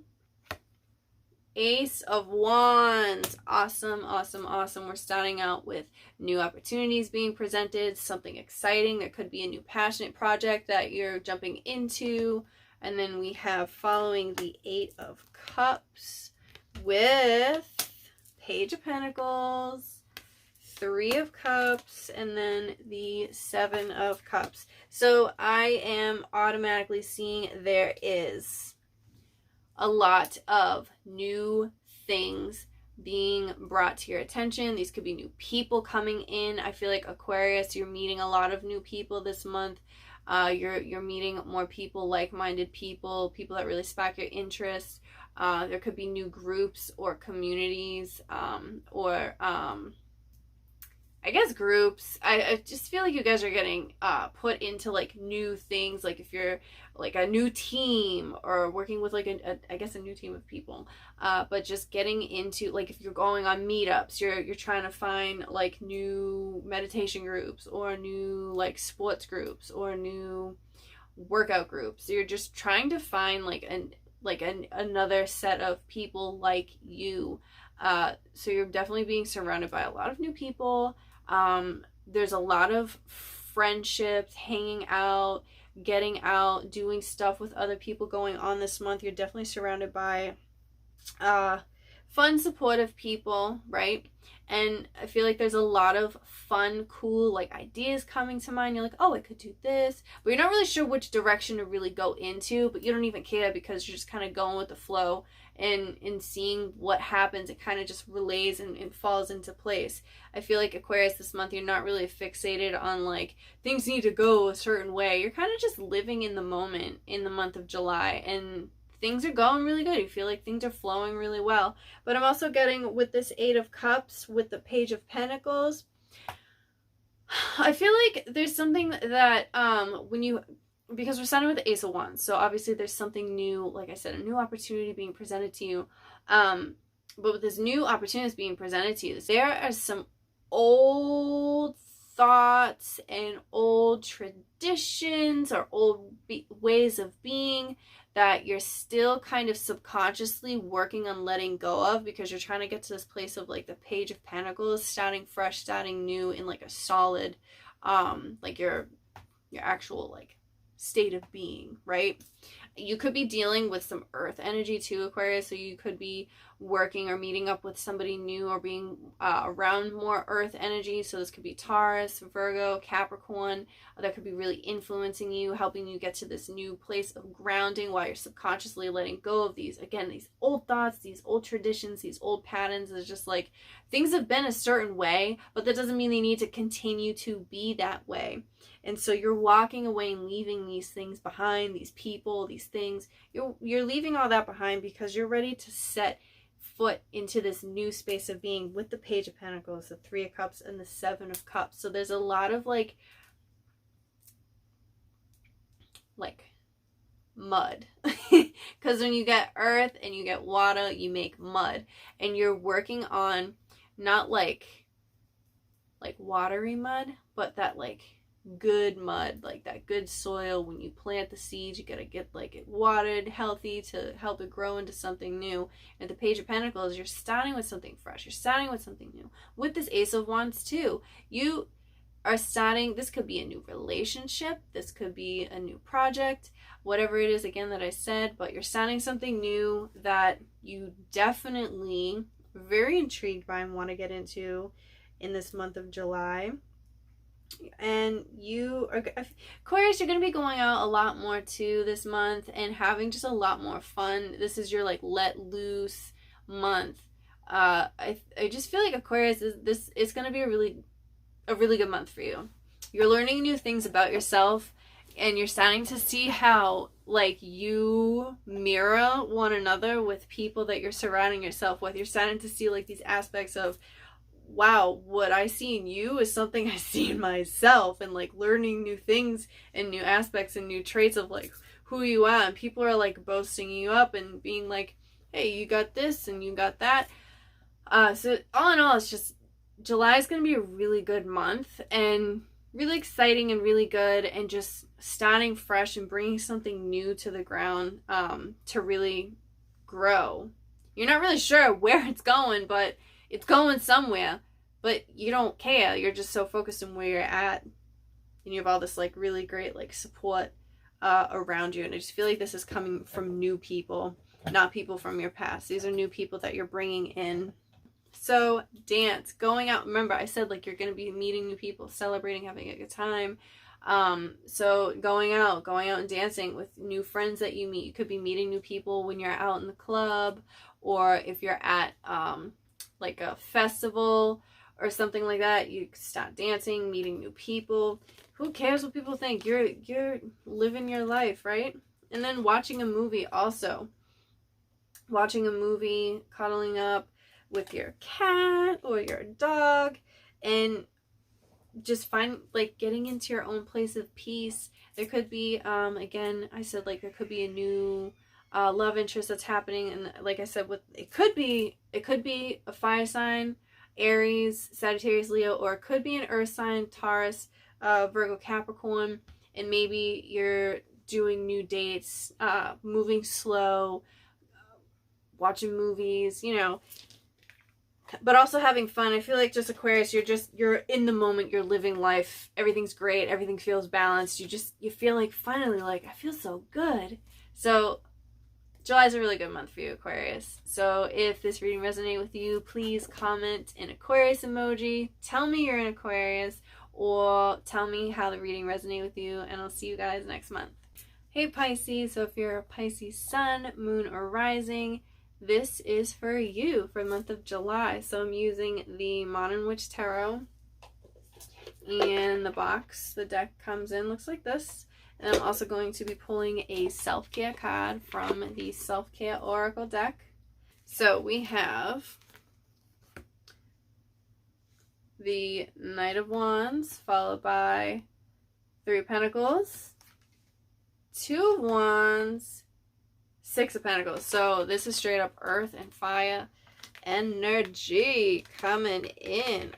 Ace of Wands. Awesome, awesome, awesome. We're starting out with new opportunities being presented, something exciting. There could be a new passionate project that you're jumping into. And then we have following the Eight of Cups with Page of Pentacles, Three of Cups, and then the Seven of Cups. So I am automatically seeing there is a lot of new things being brought to your attention. These could be new people coming in. I feel like Aquarius, you're meeting a lot of new people this month. You're meeting more people, like-minded people, people that really spark your interest. There could be new groups or communities, I guess groups. I just feel like you guys are getting put into like new things, like if you're like a new team or working with like I guess a new team of people, but just getting into, like if you're going on meetups, you're trying to find like new meditation groups or new like sports groups or new workout groups. You're just trying to find another set of people like you. So you're definitely being surrounded by a lot of new people. There's a lot of friendships, hanging out, getting out, doing stuff with other people going on this month. You're definitely surrounded by fun, supportive people, right? And I feel like there's a lot of fun, cool, like ideas coming to mind. You're like, oh, I could do this, but you're not really sure which direction to really go into, but you don't even care because you're just kind of going with the flow and seeing what happens. It kind of just relays and falls into place. I feel like Aquarius this month, you're not really fixated on like things need to go a certain way. You're kind of just living in the moment in the month of July, and things are going really good. You feel like things are flowing really well. But I'm also getting with this Eight of Cups with the Page of Pentacles, I feel like there's something that because we're starting with the Ace of Wands, so obviously there's something new, like I said, a new opportunity being presented to you. But with this new opportunity being presented to you, there are some old thoughts and old traditions or old ways of being that you're still kind of subconsciously working on letting go of, because you're trying to get to this place of like the Page of Pentacles, starting fresh, starting new in like a solid, like your actual like state of being, right? You could be dealing with some earth energy too, Aquarius, so you could be working or meeting up with somebody new or being around more earth energy. So this could be Taurus, Virgo, Capricorn, that could be really influencing you, helping you get to this new place of grounding while you're subconsciously letting go of these, again, these old thoughts, these old traditions, these old patterns. It's just like things have been a certain way, but that doesn't mean they need to continue to be that way. And so you're walking away and leaving these things behind, these people, these things. You're leaving all that behind because you're ready to set foot into this new space of being with the Page of Pentacles, the Three of Cups, and the Seven of Cups. So there's a lot of like mud. Because when you get earth and you get water, you make mud. And you're working on not like watery mud, but that like good mud, like that good soil. When you plant the seeds, you gotta get like it watered, healthy, to help it grow into something new. And the Page of Pentacles, you're starting with something fresh, you're starting with something new. With this Ace of Wands too, you are starting, this could be a new relationship, this could be a new project, whatever it is, again, that I said, but you're starting something new that you definitely very intrigued by and want to get into in this month of July. And you are, Aquarius, you're going to be going out a lot more too this month and having just a lot more fun. This is your like let loose month. I just feel like Aquarius it's going to be a really good month for you. You're learning new things about yourself. And you're starting to see how, like, you mirror one another with people that you're surrounding yourself with. You're starting to see, like, these aspects of, wow, what I see in you is something I see in myself, and, like, learning new things and new aspects and new traits of, like, who you are. And people are, like, boasting you up and being like, hey, you got this and you got that. So all in all, it's just, July is going to be a really good month and really exciting and really good, and just starting fresh and bringing something new to the ground to really grow. You're not really sure where it's going, but it's going somewhere, but you don't care. You're just so focused on where you're at, and you have all this, like, really great, like, support around you. And I just feel like this is coming from new people, not people from your past. These are new people that you're bringing in. So dance, going out. Remember, I said, like, you're going to be meeting new people, celebrating, having a good time. So going out and dancing with new friends that you meet. You could be meeting new people when you're out in the club, or if you're at like a festival or something like that. You start dancing, meeting new people. Who cares what people think? You're living your life, right? And then watching a movie also. Watching a movie, cuddling up with your cat or your dog, and just getting into your own place of peace. There could be, again, I said, like, there could be a new love interest that's happening, and like I said, it could be a fire sign, Aries, Sagittarius, Leo, or it could be an earth sign, Taurus, Virgo, Capricorn, and maybe you're doing new dates, moving slow, watching movies, but also having fun. I feel like just Aquarius, you're in the moment, you're living life, everything's great, everything feels balanced, you feel like, finally, like, I feel so good. So July is a really good month for you, Aquarius. So if this reading resonated with you, please comment an Aquarius emoji, tell me you're an Aquarius, or tell me how the reading resonated with you, and I'll see you guys next month. Hey Pisces, so if you're a Pisces sun, moon, or rising, this is for you for the month of July. So I'm using the Modern Witch Tarot, and the deck comes in, looks like this. And I'm also going to be pulling a self-care card from the Self-Care Oracle deck. So we have the Knight of Wands, followed by 3 of Pentacles, 2 of Wands, 6 of Pentacles. So this is straight up earth and fire energy coming in.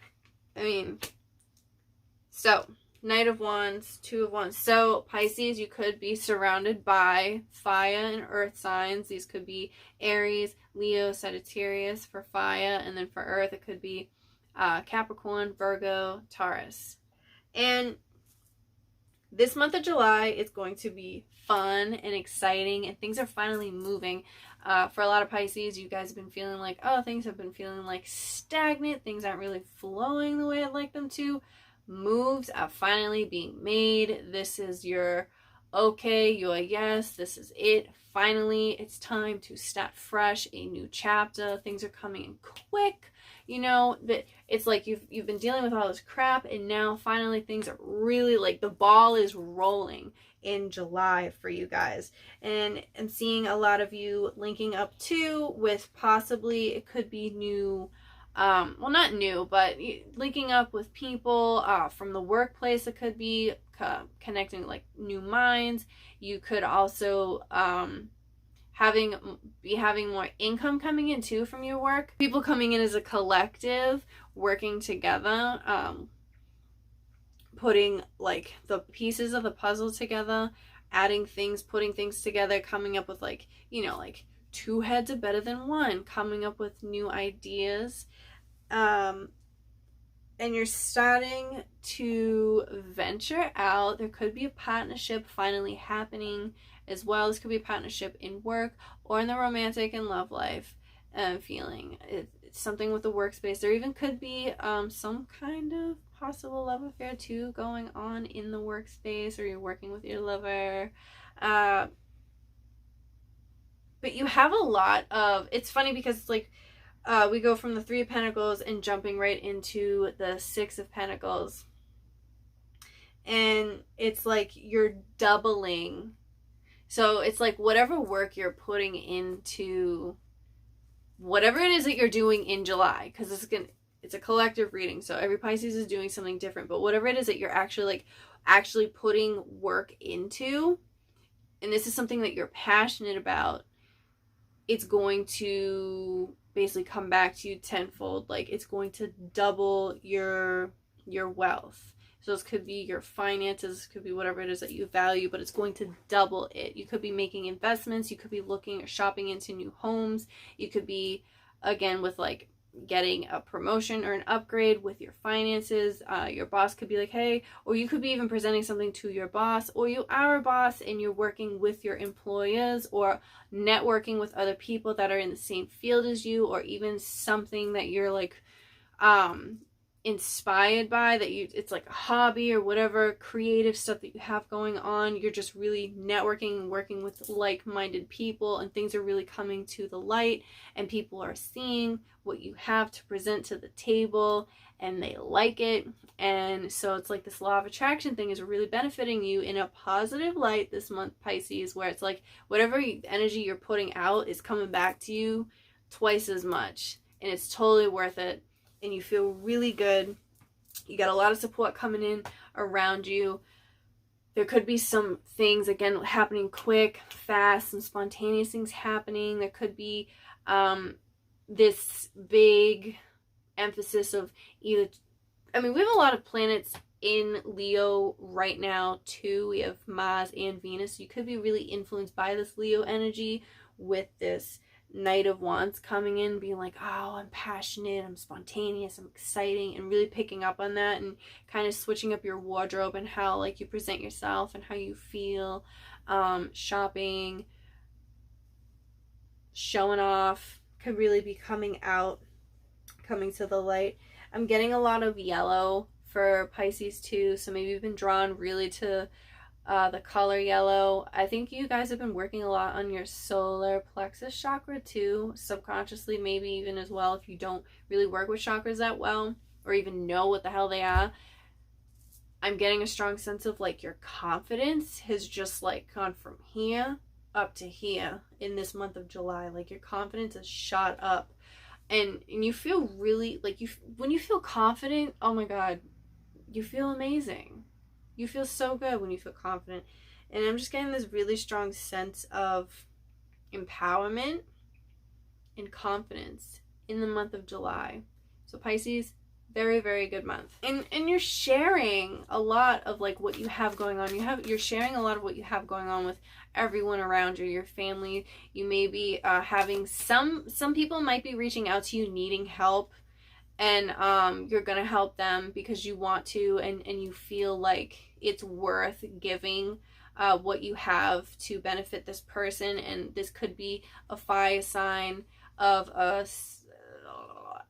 So Knight of Wands, 2 of Wands. So Pisces, you could be surrounded by fire and earth signs. These could be Aries, Leo, Sagittarius for fire, and then for earth it could be Capricorn, Virgo, Taurus. And this month of July is going to be fun and exciting, and things are finally moving. For a lot of Pisces, you guys have been feeling like, oh, things have been feeling like stagnant. Things aren't really flowing the way I'd like them to. Moves are finally being made. This is your okay, your yes, this is it. Finally, it's time to start fresh, a new chapter. Things are coming in quick. That it's like you've been dealing with all this crap, and now finally things are really, like, the ball is rolling in July for you guys. And I'm seeing a lot of you linking up too with possibly, it could be new, well, not new, but linking up with people from the workplace. It could be connecting, like, new minds. You could also having more income coming in too from your work. People coming in as a collective, working together, putting, like, the pieces of the puzzle together, adding things, putting things together, coming up with, like, like, 2 heads are better than 1, coming up with new ideas. And you're starting to venture out. There could be a partnership finally happening as well. This could be a partnership in work or in the romantic and love life feeling. It's something with the workspace. There even could be some kind of possible love affair too going on in the workspace, or you're working with your lover. But you have a lot of, it's funny because it's like, we go from the 3 of Pentacles and jumping right into the 6 of Pentacles. and it's like you're doubling. So it's like whatever work you're putting into whatever it is that you're doing in July, because it's a collective reading, so every Pisces is doing something different, but whatever it is that you're actually putting work into, and this is something that you're passionate about, it's going to basically come back to you tenfold. Like, it's going to double your wealth. So this could be your finances, this could be whatever it is that you value, but it's going to double it. You could be making investments, you could be looking or shopping into new homes, you could be, again, with like getting a promotion or an upgrade with your finances. Your boss could be like, hey, or you could be even presenting something to your boss, or you are a boss and you're working with your employers or networking with other people that are in the same field as you, or even something that you're like inspired by, that it's like a hobby or whatever creative stuff that you have going on. You're just really networking and working with like-minded people, and things are really coming to the light, and people are seeing what you have to present to the table and they like it. And so it's like this law of attraction thing is really benefiting you in a positive light this month, Pisces, where it's like whatever energy you're putting out is coming back to you twice as much, and it's totally worth it. And you feel really good. You got a lot of support coming in around you. There could be some things, again, happening quick, fast, some spontaneous things happening. There could be this big emphasis of either, I mean, we have a lot of planets in Leo right now too. We have Mars and Venus. So you could be really influenced by this Leo energy with this Knight of Wands coming in, being like, oh, I'm passionate, I'm spontaneous, I'm exciting, and really picking up on that and kind of switching up your wardrobe and how like you present yourself and how you feel. Shopping, showing off could really be coming to the light. I'm getting a lot of yellow for Pisces too, so maybe you've been drawn really to the color yellow. I think you guys have been working a lot on your solar plexus chakra too, subconsciously, maybe even as well, if you don't really work with chakras that well or even know what the hell they are. I'm getting a strong sense of like your confidence has just like gone from here up to here in this month of July. Like your confidence has shot up, and you feel really like when you feel confident, oh my god, you feel amazing. You feel so good when you feel confident. And I'm just getting this really strong sense of empowerment and confidence in the month of July. So Pisces, very, very good month. And you're sharing a lot of like what you have going on. You're sharing a lot of what you have going on with everyone around you, your family. You may be having some people might be reaching out to you needing help, and you're gonna help them because you want to, and you feel like it's worth giving what you have to benefit this person. And this could be a fire sign of a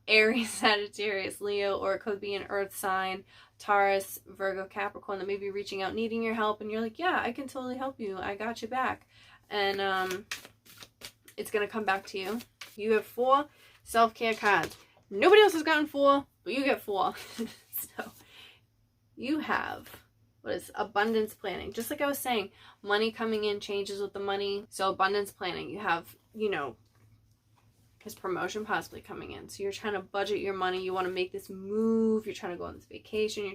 Aries, Sagittarius, Leo, or it could be an earth sign, Taurus, Virgo, Capricorn, that may be reaching out needing your help, and you're like, yeah, I can totally help you, I got you back. And it's gonna come back to you. You have 4 self-care cards. Nobody else has gotten 4, but you get 4. So you have, what is abundance planning? Just like I was saying, money coming in changes with the money. So abundance planning, you have, his promotion possibly coming in. So you're trying to budget your money. You want to make this move. You're trying to go on this vacation.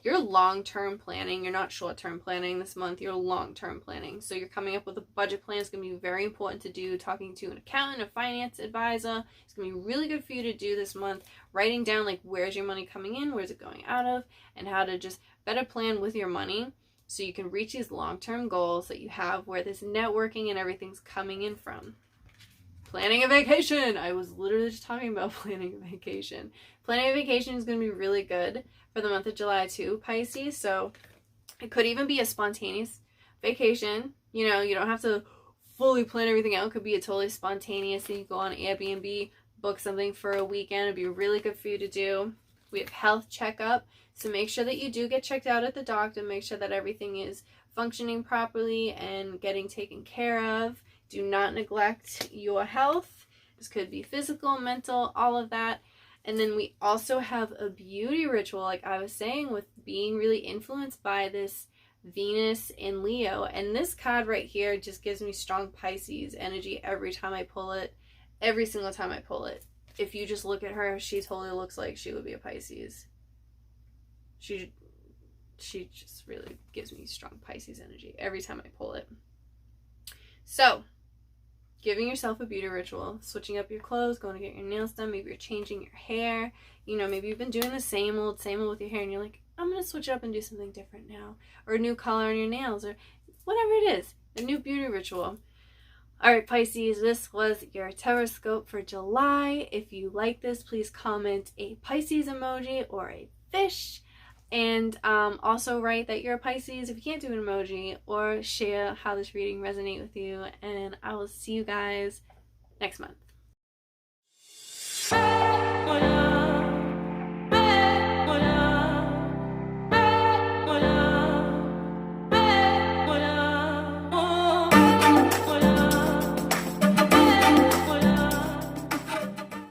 You're long-term planning. You're not short-term planning this month. You're long-term planning. So you're coming up with a budget plan. It's going to be very important to do. Talking to an accountant, a finance advisor. It's going to be really good for you to do this month. Writing down like where's your money coming in, where's it going out of, and how to just better plan with your money so you can reach these long-term goals that you have where this networking and everything's coming in from. Planning a vacation. I was literally just talking about planning a vacation. Planning a vacation is going to be really good for the month of July too, Pisces. So it could even be a spontaneous vacation. You don't have to fully plan everything out. It could be a totally spontaneous thing. You go on Airbnb, book something for a weekend. It'd be really good for you to do. We have health checkup. So make sure that you do get checked out at the doctor. Make sure that everything is functioning properly and getting taken care of. Do not neglect your health. This could be physical, mental, all of that. And then we also have a beauty ritual, like I was saying, with being really influenced by this Venus in Leo. And this card right here just gives me strong Pisces energy every time I pull it. Every single time I pull it. If you just look at her, she totally looks like she would be a Pisces. She just really gives me strong Pisces energy every time I pull it. So, giving yourself a beauty ritual, switching up your clothes, going to get your nails done, maybe you're changing your hair, you know, maybe you've been doing the same old with your hair and you're like, I'm going to switch up and do something different now, or a new color on your nails, or whatever it is, a new beauty ritual. Alright, Pisces, this was your Tarotscope for July. If you like this, please comment a Pisces emoji or a fish. And also write that you're a Pisces if you can't do an emoji, or share how this reading resonates with you. And I will see you guys next month.